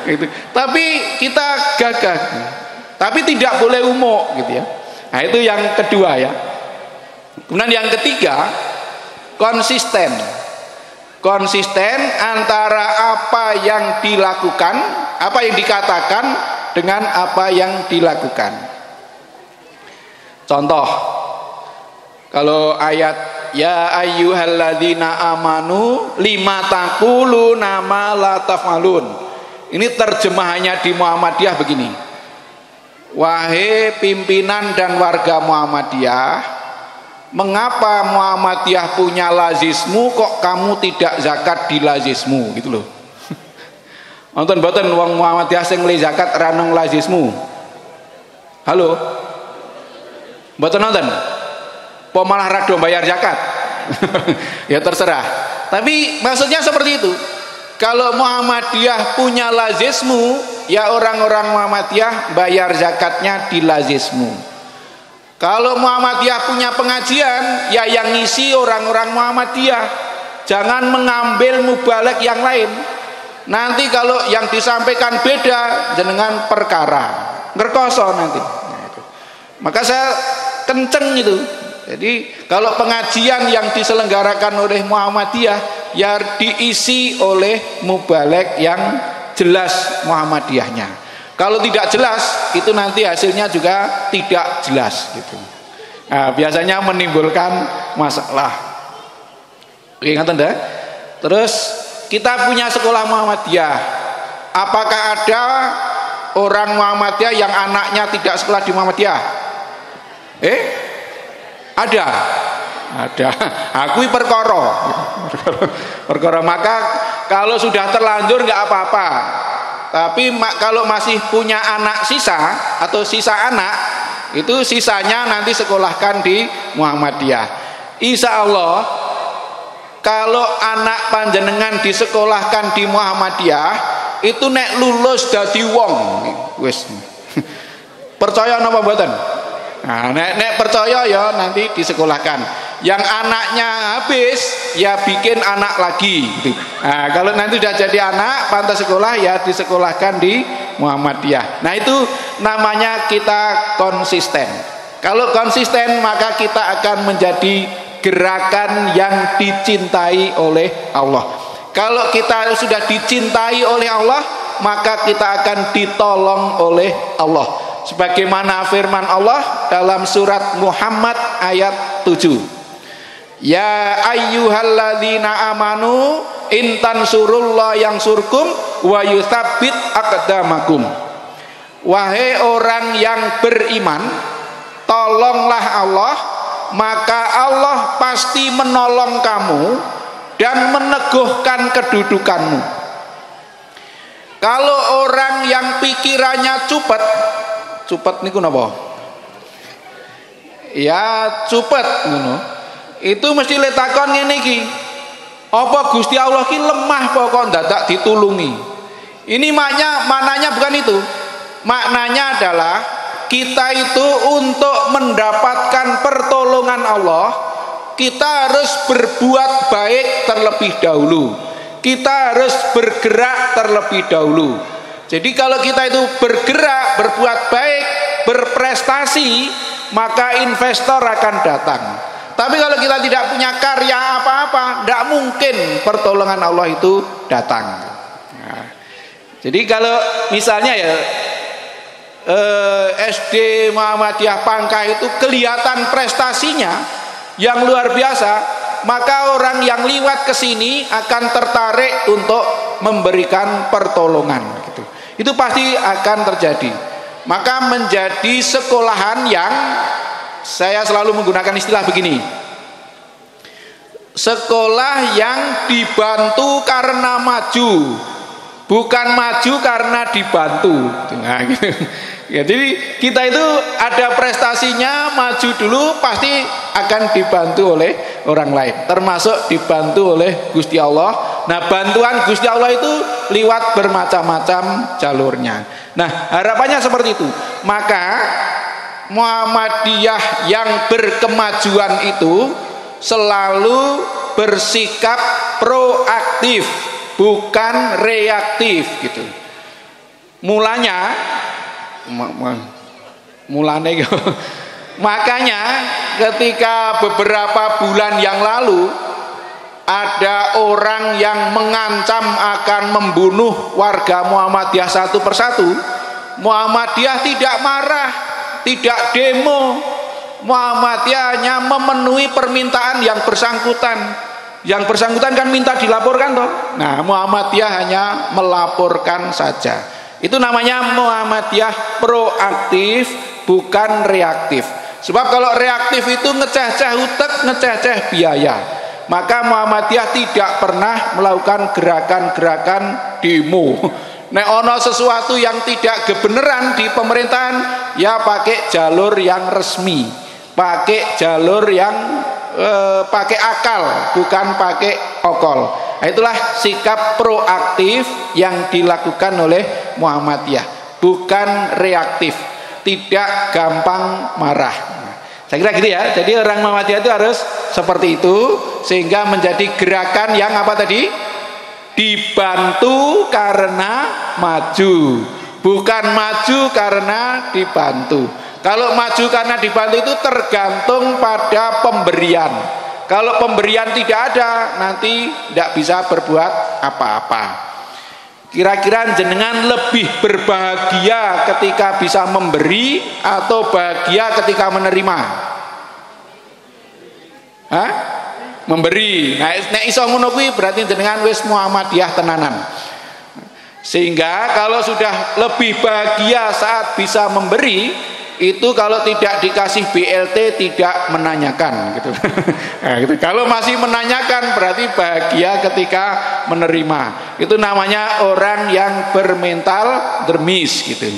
gitu. Tapi kita gagah. Tapi tidak boleh umum gitu ya. Nah, itu yang kedua ya. Kemudian yang ketiga, konsisten. Konsisten antara apa yang dilakukan, apa yang dikatakan dengan apa yang dilakukan. Contoh, kalau ayat ya ayyuhalladzina amanu lima taquluna ma la taf'alun. Ini terjemahannya di Muhammadiyah begini. Wahai pimpinan dan warga Muhammadiyah, mengapa Muhammadiyah punya lazismu kok kamu tidak zakat di lazismu gitu loh. Nonton boten wong Muhammadiyah sing ngeli zakat ra nang lazismu. Halo. Mboten nonton. Po malah rado bayar zakat. Ya terserah. Tapi maksudnya seperti itu. Kalau Muhammadiyah punya lazismu, ya orang-orang Muhammadiyah bayar zakatnya di lazismu. Kalau Muhammadiyah punya pengajian, ya yang ngisi orang-orang Muhammadiyah. Jangan mengambil mubalek yang lain. Nanti kalau yang disampaikan beda, jenengan perkara. Ngerkoso nanti. Nah, itu. Maka saya kenceng itu. Jadi kalau pengajian yang diselenggarakan oleh Muhammadiyah, ya diisi oleh mubalek yang jelas Muhammadiyahnya. Kalau tidak jelas, itu nanti hasilnya juga tidak jelas gitu. Nah, biasanya menimbulkan masalah. Ingat Anda? Terus kita punya sekolah Muhammadiyah. Apakah ada orang Muhammadiyah yang anaknya tidak sekolah di Muhammadiyah? Ada. Akui perkara. Perkara. Maka kalau sudah terlanjur nggak apa-apa. Tapi kalau masih punya anak sisa atau sisa anak, itu sisanya nanti sekolahkan di Muhammadiyah. Insya Allah kalau anak panjenengan disekolahkan di Muhammadiyah, itu nek lulus dadi wong wis. Percaya napa mboten? Nah, nek percaya ya nanti disekolahkan. Yang anaknya habis ya bikin anak lagi gitu. Nah, kalau nanti sudah jadi anak pantas sekolah ya disekolahkan di Muhammadiyah. Nah, itu namanya kita konsisten. Kalau konsisten maka kita akan menjadi gerakan yang dicintai oleh Allah. Kalau kita sudah dicintai oleh Allah, maka kita akan ditolong oleh Allah. Sebagaimana firman Allah dalam surat Muhammad ayat 7. Ya ayyuhalladzina amanu intan surullah yang surkum wa yutsabbit aqdamakum. Wahai orang yang beriman, tolonglah Allah, maka Allah pasti menolong kamu dan meneguhkan kedudukanmu. Kalau orang yang pikirannya cupet niku napa? Ya cupet ngono. Itu mesti letakon ngene iki. Apa Gusti Allah ki lemah pokok dadak ditulungi. Ini maknanya bukan itu. Maknanya adalah kita itu untuk mendapatkan pertolongan Allah, kita harus berbuat baik terlebih dahulu. Kita harus bergerak terlebih dahulu. Jadi kalau kita itu bergerak, berbuat baik, berprestasi, maka investor akan datang. Tapi kalau kita tidak punya karya apa-apa, tidak mungkin pertolongan Allah itu datang. Nah, jadi kalau misalnya ya SD Muhammadiyah Pangkah itu kelihatan prestasinya yang luar biasa, maka orang yang liwat ke sini akan tertarik untuk memberikan pertolongan. Gitu. Itu pasti akan terjadi. Maka menjadi sekolahan yang saya selalu menggunakan istilah begini, sekolah yang dibantu karena maju, bukan maju karena dibantu. Nah, gitu. Ya, jadi kita itu ada prestasinya, maju dulu pasti akan dibantu oleh orang lain, termasuk dibantu oleh Gusti Allah. Nah, bantuan Gusti Allah itu liwat bermacam-macam jalurnya. Nah, harapannya seperti itu. Maka Muhammadiyah yang berkemajuan itu selalu bersikap proaktif, bukan reaktif gitu. Mulanya makanya ketika beberapa bulan yang lalu ada orang yang mengancam akan membunuh warga Muhammadiyah satu persatu, Muhammadiyah tidak marah, tidak demo. Muhammadiyah hanya memenuhi permintaan yang bersangkutan. Yang bersangkutan kan minta dilaporkan toh. Nah, Muhammadiyah hanya melaporkan saja. Itu namanya Muhammadiyah proaktif, bukan reaktif. Sebab kalau reaktif itu ngeceh-ceh utek, ngeceh-ceh biaya. Maka Muhammadiyah tidak pernah melakukan gerakan-gerakan demo. Nek ono sesuatu yang tidak kebenaran di pemerintahan, ya pakai jalur yang resmi, pakai jalur yang pakai akal, bukan pakai okol. Nah, itulah sikap proaktif yang dilakukan oleh Muhammadiyah, bukan reaktif, tidak gampang marah. Saya kira gitu ya. Jadi orang Muhammadiyah itu harus seperti itu, sehingga menjadi gerakan yang apa tadi? Dibantu karena maju, bukan maju karena dibantu. Kalau maju karena dibantu itu tergantung pada pemberian. Kalau pemberian tidak ada, nanti tidak bisa berbuat apa-apa. Kira-kira jenengan lebih berbahagia ketika bisa memberi atau bahagia ketika menerima? Hah? Memberi. Nah, nek iso ngono kuwi berarti jenengan wis Muhammadiyah tenanan. Sehingga kalau sudah lebih bahagia saat bisa memberi, itu kalau tidak dikasih BLT tidak menanyakan gitu. Nah, gitu. Kalau masih menanyakan berarti bahagia ketika menerima. Itu namanya orang yang bermental dermis gitu.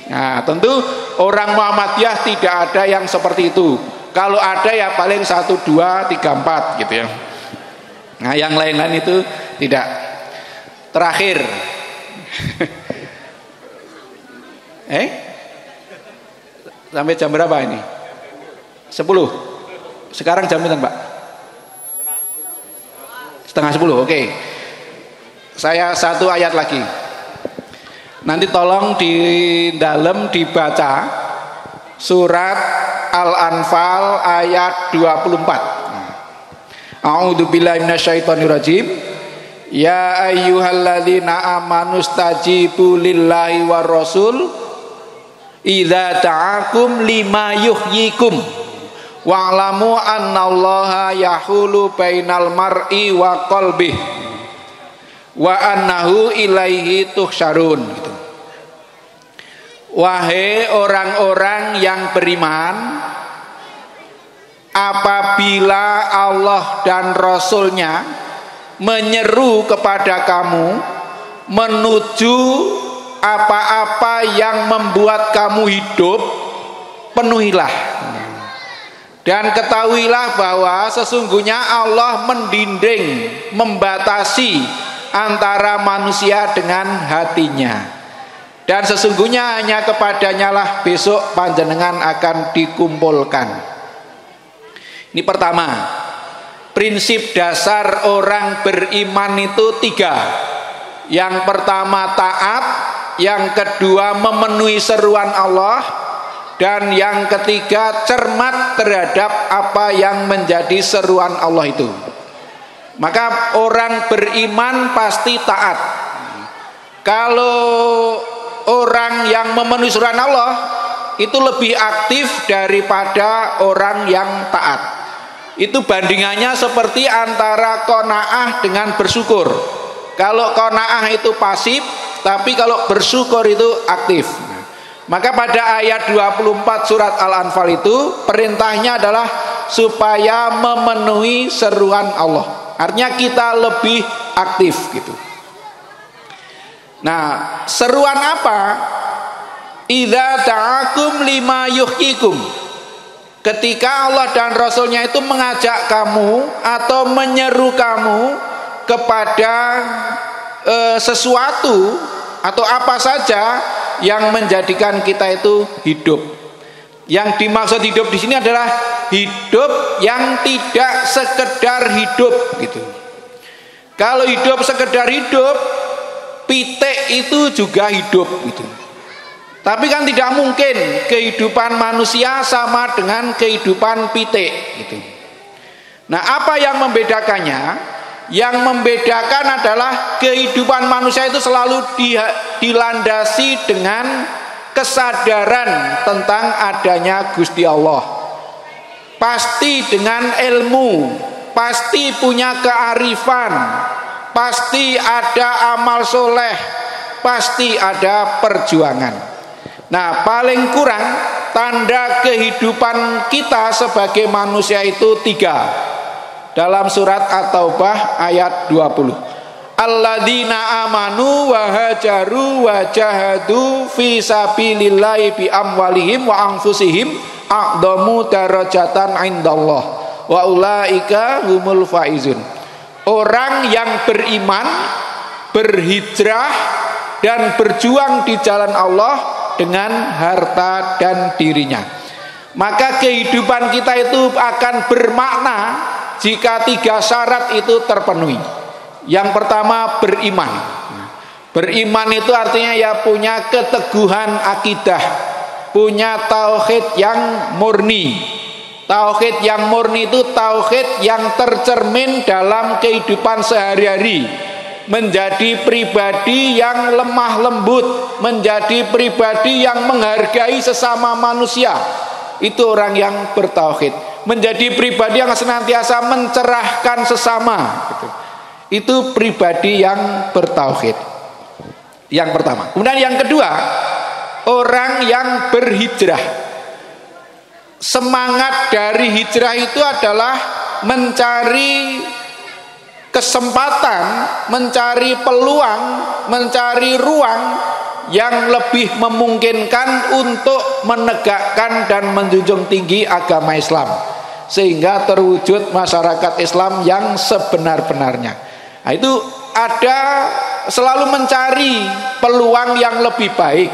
Nah, tentu orang Muhammadiyah tidak ada yang seperti itu. Kalau ada ya paling 1, 2, 3, 4 gitu ya. Nah, yang lain-lain itu tidak. Terakhir. Sampai jam berapa ini? 10. Sekarang jam berapa, Pak? 9:30. Oke. Saya satu ayat lagi. Nanti tolong di dalam dibaca surat Al-Anfal ayat 24. A'udzubillahi minasyaitonirrajim. Ya ayyuhalladzina amanu stajibu lillahi war rasul idza ta'akum lima yuhyikum wa'lamu annallaha yahulu bainal mar'i wa qalbih wa annahu ilaihi tuhsyarun gitu. Wahai orang-orang yang beriman, apabila Allah dan Rasulnya menyeru kepada kamu menuju apa-apa yang membuat kamu hidup, penuhilah. Dan ketahuilah bahwa sesungguhnya Allah mendinding, membatasi antara manusia dengan hatinya. Dan sesungguhnya hanya kepadanya lah besok panjenengan akan dikumpulkan. Ini pertama, prinsip dasar orang beriman itu 3. Yang pertama taat, yang kedua memenuhi seruan Allah, dan yang ketiga cermat terhadap apa yang menjadi seruan Allah itu. Maka orang beriman pasti taat. Kalau orang yang memenuhi seruan Allah itu lebih aktif daripada orang yang taat. Itu bandingannya seperti antara qanaah dengan bersyukur. Kalau qanaah itu pasif, tapi kalau bersyukur itu aktif. Maka pada ayat 24 surat Al-Anfal itu perintahnya adalah supaya memenuhi seruan Allah. Artinya kita lebih aktif gitu. Nah, seruan apa? Idza ta'akum lima yuhyikum. Ketika Allah dan Rasulnya itu mengajak kamu atau menyeru kamu kepada sesuatu atau apa saja yang menjadikan kita itu hidup. Yang dimaksud hidup di sini adalah hidup yang tidak sekedar hidup gitu. Kalau hidup sekedar hidup, pitik itu juga hidup gitu. Tapi kan tidak mungkin kehidupan manusia sama dengan kehidupan pitik gitu. Nah, apa yang membedakannya? Yang membedakan adalah kehidupan manusia itu selalu dilandasi dengan kesadaran tentang adanya Gusti Allah. Pasti dengan ilmu, pasti punya kearifan, pasti ada amal soleh, pasti ada perjuangan. Nah, paling kurang tanda kehidupan kita sebagai manusia itu 3. Dalam surat At-Taubah ayat 20. Alladzina amanu wa hajaru wa jahadu fi sabilillahi bi amwalihim wa anfusihim a'dhamu darajatan indallah wa ulaika humul faizun. Orang yang beriman, berhijrah dan berjuang di jalan Allah dengan harta dan dirinya. Maka kehidupan kita itu akan bermakna jika 3 syarat itu terpenuhi. Yang pertama beriman. Beriman itu artinya ya punya keteguhan akidah, punya tauhid yang murni. Tauhid yang murni itu tauhid yang tercermin dalam kehidupan sehari-hari. Menjadi pribadi yang lemah lembut, menjadi pribadi yang menghargai sesama manusia. Itu orang yang bertauhid. Menjadi pribadi yang senantiasa mencerahkan sesama gitu. Itu pribadi yang bertauhid. Yang pertama. Kemudian yang kedua, orang yang berhijrah. Semangat dari hijrah itu adalah mencari kesempatan, mencari peluang, mencari ruang yang lebih memungkinkan untuk menegakkan dan menjunjung tinggi agama Islam, sehingga terwujud masyarakat Islam yang sebenar-benarnya. Nah, itu ada selalu mencari peluang yang lebih baik,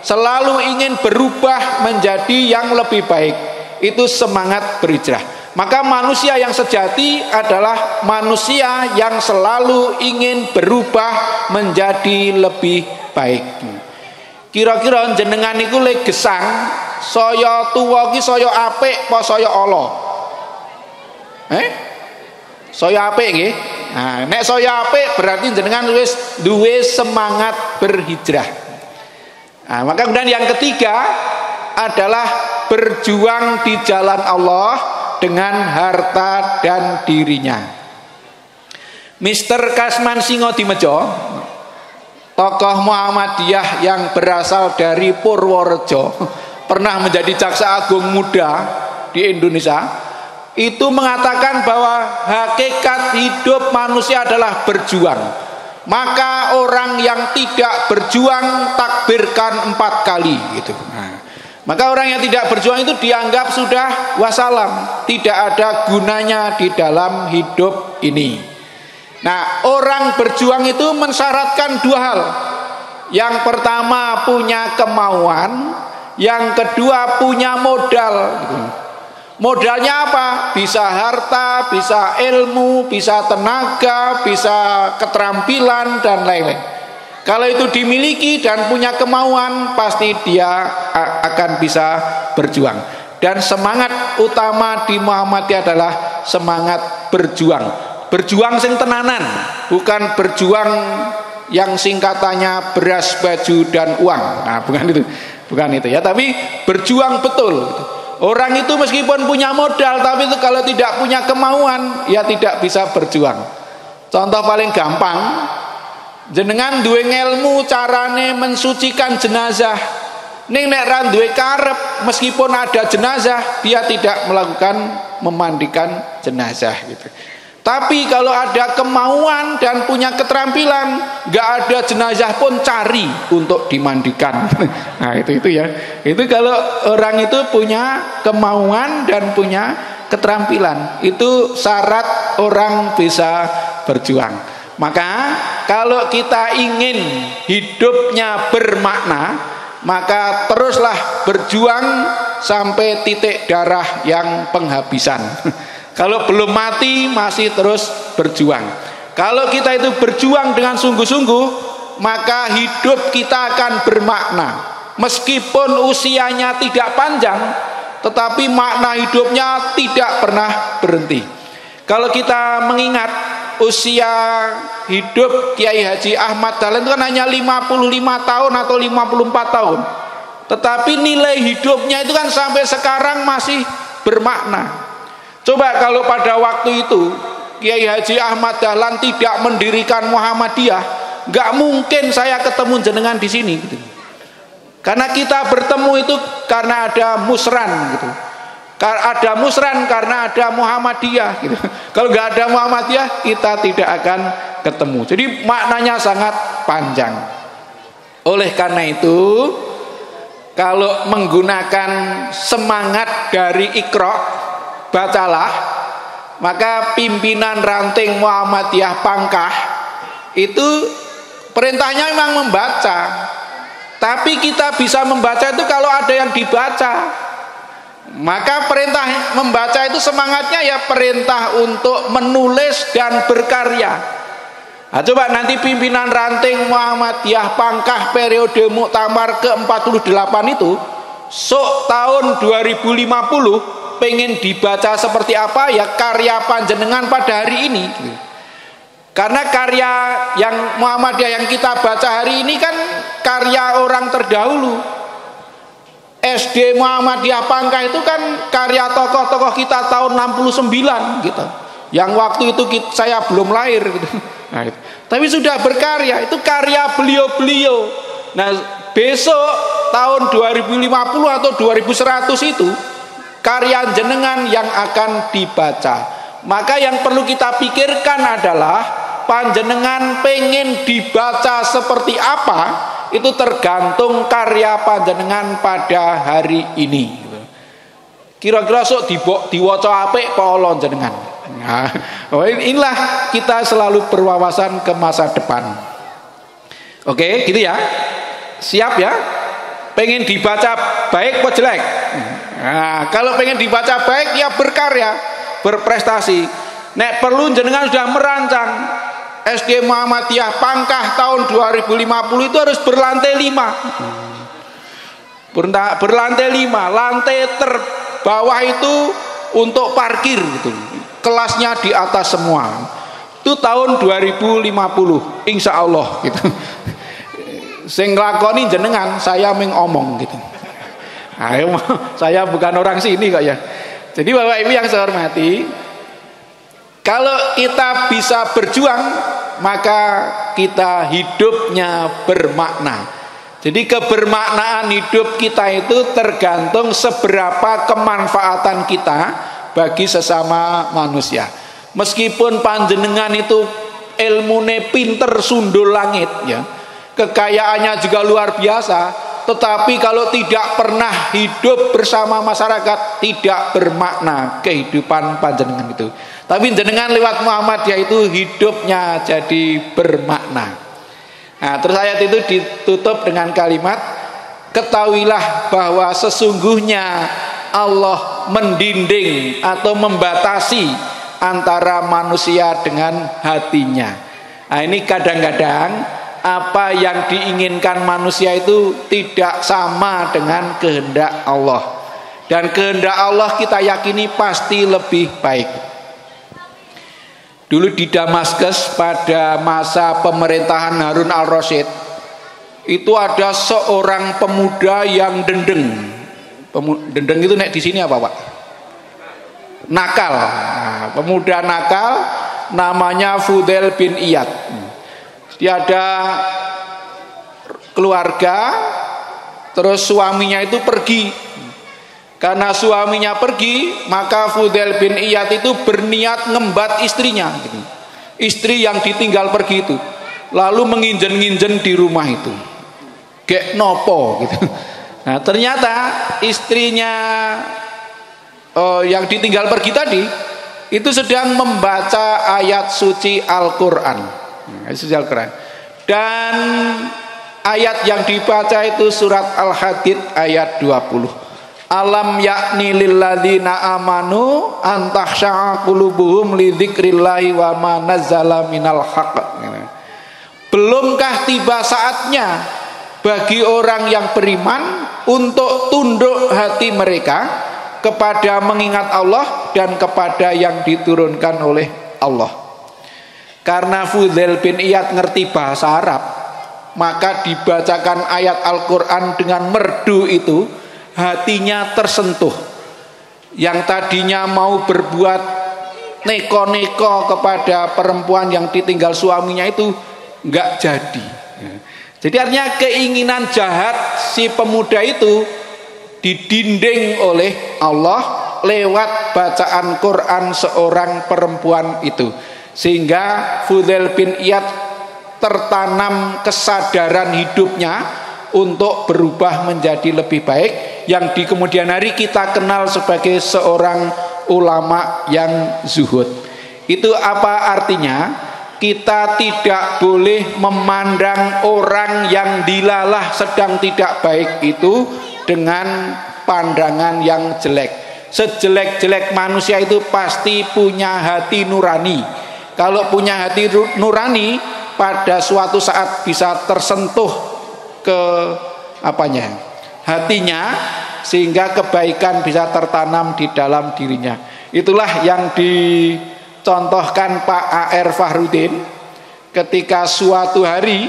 selalu ingin berubah menjadi yang lebih baik. Itu semangat berhijrah. Maka manusia yang sejati adalah manusia yang selalu ingin berubah menjadi lebih baik. Kira-kira jenengan iku le gesang saya tuwa ki saya apik apa saya ala? Saya apik nggih. Nah, nek saya apik berarti jenengan wis duwe semangat berhijrah. Nah, maka kemudian yang ketiga adalah berjuang di jalan Allah dengan harta dan dirinya. Mr. Kasman Singodimejo, tokoh Muhammadiyah yang berasal dari Purworejo, pernah menjadi jaksa agung muda di Indonesia, itu mengatakan bahwa hakikat hidup manusia adalah berjuang. Maka orang yang tidak berjuang takbirkan 4 kali gitu. Maka orang yang tidak berjuang itu dianggap sudah wassalam, tidak ada gunanya di dalam hidup ini. Nah, orang berjuang itu mensyaratkan 2 hal. Yang pertama punya kemauan, yang kedua punya modal. Modalnya apa? Bisa harta, bisa ilmu, bisa tenaga, bisa keterampilan dan lain-lain. Kalau itu dimiliki dan punya kemauan, pasti dia akan bisa berjuang. Dan semangat utama di Muhammadiyah adalah semangat berjuang. Berjuang sing tenanan, bukan berjuang yang singkatannya beras, baju dan uang. Nah, bukan itu ya, tapi berjuang betul. Orang itu meskipun punya modal, tapi itu kalau tidak punya kemauan, ya tidak bisa berjuang. Contoh paling gampang, jenengan duwe ilmu carane mensucikan jenazah, ning nek ra duwe karep, meskipun ada jenazah, dia tidak melakukan memandikan jenazah gitu. Tapi kalau ada kemauan dan punya keterampilan, nggak ada jenazah pun cari untuk dimandikan. Nah itu ya. Itu kalau orang itu punya kemauan dan punya keterampilan, itu syarat orang bisa berjuang. Maka kalau kita ingin hidupnya bermakna, maka teruslah berjuang sampai titik darah yang penghabisan. Kalau belum mati masih terus berjuang. Kalau kita itu berjuang dengan sungguh-sungguh, maka hidup kita akan bermakna. Meskipun usianya tidak panjang, tetapi makna hidupnya tidak pernah berhenti. Kalau kita mengingat usia hidup Kiai Haji Ahmad Dahlan itu kan hanya 55 tahun atau 54 tahun. Tetapi nilai hidupnya itu kan sampai sekarang masih bermakna. Coba kalau pada waktu itu Kiai Haji Ahmad Dahlan tidak mendirikan Muhammadiyah, nggak mungkin saya ketemu jenengan di sini gitu. Karena kita bertemu itu karena ada musran gitu. Ada musran karena ada Muhammadiyah gitu. Kalau nggak ada Muhammadiyah, kita tidak akan ketemu. Jadi maknanya sangat panjang. Oleh karena itu, kalau menggunakan semangat dari Iqra, bacalah, maka pimpinan ranting Muhammadiyah Pangkah itu perintahnya memang membaca, tapi kita bisa membaca itu kalau ada yang dibaca. Maka perintah membaca itu semangatnya ya perintah untuk menulis dan berkarya. Nah, coba nanti pimpinan ranting Muhammadiyah Pangkah periode Muktamar ke-48 itu sok tahun 2050 pengen dibaca seperti apa ya karya panjenengan pada hari ini. Karena karya yang Muhammadiyah yang kita baca hari ini kan karya orang terdahulu. SD Muhammadiyah Pangkah itu kan karya tokoh-tokoh kita tahun 69 gitu. Yang waktu itu saya belum lahir gitu. Nah, itu. Tapi sudah berkarya, itu karya beliau-beliau. Nah, besok tahun 2050 atau 2100 itu karya jenengan yang akan dibaca. Maka yang perlu kita pikirkan adalah panjenengan pengen dibaca seperti apa, itu tergantung karya panjenengan pada hari ini. Kira-kira sok diwaca apik apa jenengan. Nah, inilah kita selalu berwawasan ke masa depan. Oke, gitu ya. Siap ya? Pengen dibaca baik apa jelek? Nah, kalau pengen dibaca baik ya berkarya, berprestasi. Nek perlu jenengan sudah merancang SD Muhammadiyah Pangkah tahun 2050 itu harus berlantai 5. Berlantai 5, lantai terbawah itu untuk parkir gitu. Kelasnya di atas semua. Itu tahun 2050 insya Allah gitu. Sing nglakoni jenengan, saya ming omong gitu. Ayo, saya bukan orang sini kok ya. Jadi Bapak Ibu yang saya hormati, kalau kita bisa berjuang, maka kita hidupnya bermakna. Jadi kebermaknaan hidup kita itu tergantung seberapa kemanfaatan kita bagi sesama manusia. Meskipun panjenengan itu ilmune pinter sundul langit ya, kekayaannya juga luar biasa, tetapi kalau tidak pernah hidup bersama masyarakat, tidak bermakna kehidupan panjenengan itu. Tapi jenengan lewat Muhammadiyah itu hidupnya jadi bermakna. Nah, terus ayat itu ditutup dengan kalimat, ketahuilah bahwa sesungguhnya Allah mendinding atau membatasi antara manusia dengan hatinya. Nah, ini kadang-kadang apa yang diinginkan manusia itu tidak sama dengan kehendak Allah, dan kehendak Allah kita yakini pasti lebih baik. Dulu di Damaskus pada masa pemerintahan Harun al-Rasyid itu ada seorang pemuda yang dendeng. Dendeng itu nek di sini apa Pak? Nakal. Nah, pemuda nakal namanya Fudail bin Iyad. Dia ada keluarga, terus suaminya itu pergi. Karena suaminya pergi, maka Fudail bin Iyad itu berniat ngembat istrinya gitu. Istri yang ditinggal pergi itu, lalu menginjen-nginjen di rumah itu, gek nopo gitu. Nah, ternyata istrinya yang ditinggal pergi tadi itu sedang membaca ayat suci Al-Quran. Dan ayat yang dibaca itu surat Al-Hadid ayat 20. Alam yakni lilladzina amanu antakhsha'a qulubuhum li dzikrillahi wa ma nazzala minal haqq. Belumkah tiba saatnya bagi orang yang beriman untuk tunduk hati mereka kepada mengingat Allah dan kepada yang diturunkan oleh Allah. Karena Fudail bin Iyad ngerti bahasa Arab, maka dibacakan ayat Al-Quran dengan merdu itu, hatinya tersentuh. Yang tadinya mau berbuat neko-neko kepada perempuan yang ditinggal suaminya itu nggak jadi. Jadi artinya keinginan jahat si pemuda itu didinding oleh Allah lewat bacaan Quran seorang perempuan itu, sehingga Fudail bin Iyad tertanam kesadaran hidupnya untuk berubah menjadi lebih baik, yang di kemudian hari kita kenal sebagai seorang ulama yang zuhud. Itu apa artinya? Kita tidak boleh memandang orang yang dilalah sedang tidak baik itu dengan pandangan yang jelek. Sejelek-jelek manusia itu pasti punya hati nurani. Kalau punya hati nurani, pada suatu saat bisa tersentuh ke hatinya, sehingga kebaikan bisa tertanam di dalam dirinya. Itulah yang dicontohkan Pak A.R. Fahrudin ketika suatu hari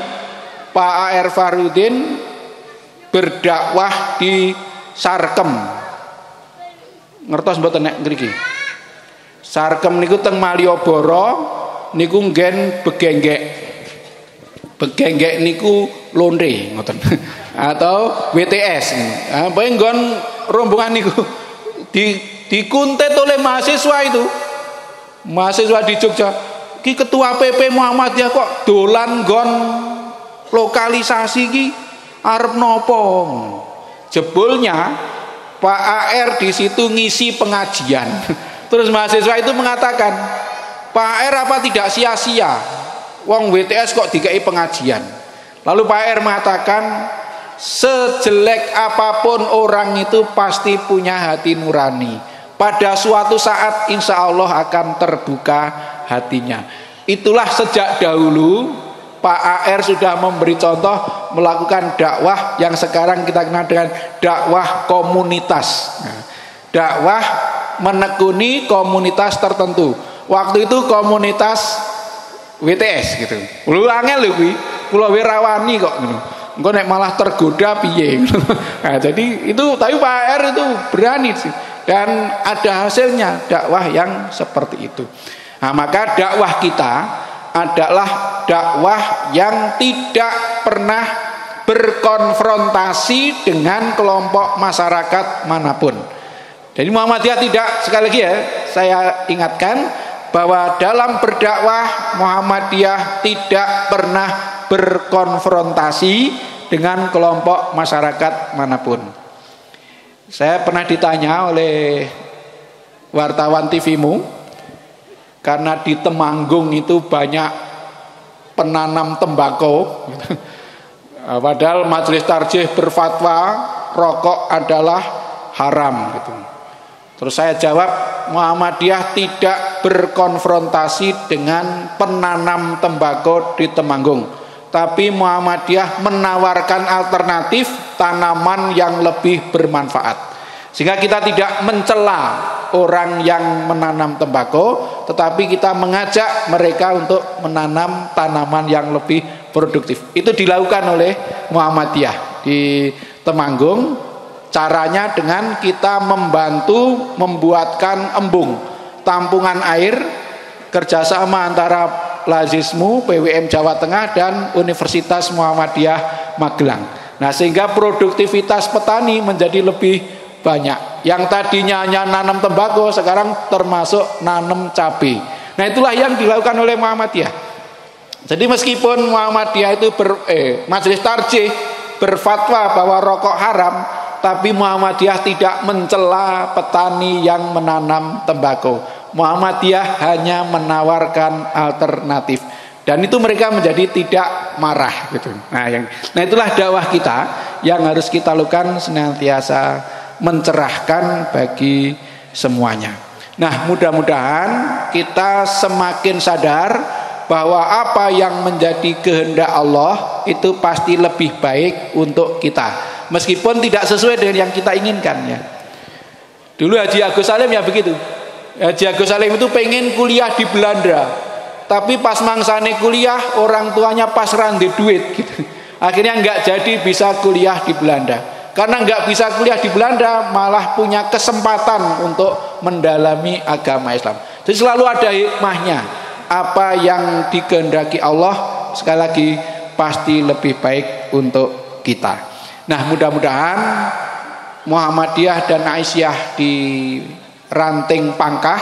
Pak A.R. Fahrudin berdakwah di Sarkem. Ngertos mboten nek ngriki? Sarkem niku teng Malioboro niku nggen begenggek. Begenggek niku londe ngoten. Atau WTS. Apa nggon rombongan niku dikuntet oleh mahasiswa itu. Mahasiswa di Jogja. Ki ketua PP Muhammadiyah kok dolan nggon lokalisasi ki arep nopo? Jebulnya Pak AR di situ ngisi pengajian. Terus mahasiswa itu mengatakan, Pak AR apa tidak sia-sia? Wong WTS kok dikai pengajian. Lalu Pak AR mengatakan, sejelek apapun orang itu pasti punya hati nurani. Pada suatu saat insya Allah akan terbuka hatinya. Itulah sejak dahulu Pak AR sudah memberi contoh melakukan dakwah yang sekarang kita kenal dengan dakwah komunitas. Dakwah menekuni komunitas tertentu. Waktu itu komunitas WTS gitu. Lu angel lho kuwi, kula rawani kok ngono. engko nek malah tergoda piye. Nah, jadi itu tapi Pak R itu berani sih dan ada hasilnya dakwah yang seperti itu. Nah, maka dakwah kita adalah dakwah yang tidak pernah berkonfrontasi dengan kelompok masyarakat manapun. Jadi Muhammadiyah tidak, sekali lagi ya saya ingatkan bahwa dalam berdakwah Muhammadiyah tidak pernah berkonfrontasi dengan kelompok masyarakat manapun. Saya pernah ditanya oleh wartawan TV-mu, karena di Temanggung itu banyak penanam tembakau, padahal Majelis Tarjih berfatwa rokok adalah haram gitu. Terus saya jawab, Muhammadiyah tidak berkonfrontasi dengan penanam tembakau di Temanggung, tapi Muhammadiyah menawarkan alternatif tanaman yang lebih bermanfaat, sehingga kita tidak mencela orang yang menanam tembakau, tetapi kita mengajak mereka untuk menanam tanaman yang lebih produktif. Itu dilakukan oleh Muhammadiyah di Temanggung. Caranya dengan kita membantu membuatkan embung tampungan air kerjasama antara Lazismu, PWM Jawa Tengah dan Universitas Muhammadiyah Magelang. Nah, sehingga produktivitas petani menjadi lebih banyak. Yang tadinya hanya nanam tembakau sekarang termasuk nanam cabai. Nah, itulah yang dilakukan oleh Muhammadiyah. Jadi meskipun Muhammadiyah itu Majelis Tarjih berfatwa bahwa rokok haram, tapi Muhammadiyah tidak mencela petani yang menanam tembakau. Muhammadiyah hanya menawarkan alternatif, dan itu mereka menjadi tidak marah gitu. Nah itulah dakwah kita yang harus kita lakukan, senantiasa mencerahkan bagi semuanya. Nah, mudah-mudahan kita semakin sadar bahwa apa yang menjadi kehendak Allah itu pasti lebih baik untuk kita, meskipun tidak sesuai dengan yang kita inginkan ya. Dulu Haji Agus Salim ya begitu. Haji Agus Salim itu pengen kuliah di Belanda, tapi pas mangsane kuliah orang tuanya pasrah di duit gitu. Akhirnya nggak jadi bisa kuliah di Belanda. Karena nggak bisa kuliah di Belanda, malah punya kesempatan untuk mendalami agama Islam. Jadi selalu ada hikmahnya. Apa yang dikehendaki Allah sekali lagi pasti lebih baik untuk kita. Nah, mudah-mudahan Muhammadiyah dan Aisyah di ranting Pangkah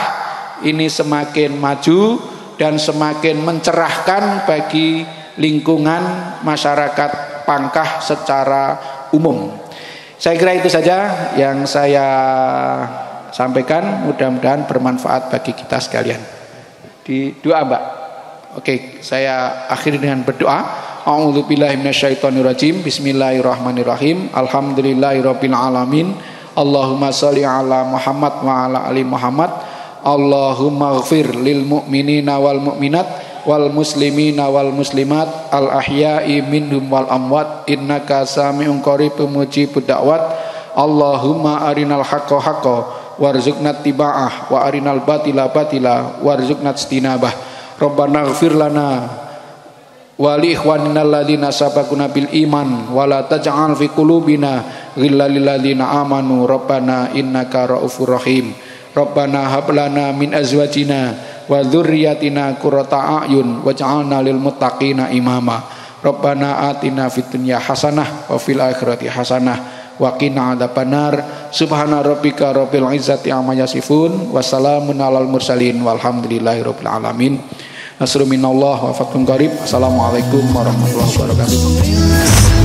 ini semakin maju dan semakin mencerahkan bagi lingkungan masyarakat Pangkah secara umum. Saya kira itu saja yang saya sampaikan, mudah-mudahan bermanfaat bagi kita sekalian. Di doa Mbak. Oke, saya akhiri dengan berdoa. A'udzubillahi minasyaitonirrajim. Bismillahirrahmanirrahim. Alhamdulillahirabbil alamin. Allahumma shalli ala Muhammad wa ala ali Muhammad. Allahumma ighfir lil mu'minina wal mu'minat wal muslimina wal muslimat al ahya'i minhum wal amwat innaka sami'un qaribun mujibud da'wat. Allahumma arinal haqqo haqqo warzuqna tiba'ah wa arinal batila batila warzuqna istinabah. Rabbana ighfir lana wa li ikhwanina alladziina sabaquna bil iman wa la taj'al fi qulubina ghillan lil ladziina amanu rabbana innaka raufur rahim. Rabbana hab lana min azwajina wa dzurriyyatina qurrata a'yun waj'alna lil muttaqina imama. Rabbana atina fid dunya hasanah wa fil akhirati hasanah wa qina adzabannar. Subhana rabbika rabbil izzati amma yasifun wa salamun alal mursalin walhamdulillahi rabbil alamin. Nasrun minallah wa fathun qarib. Assalamualaikum warahmatullahi wabarakatuh.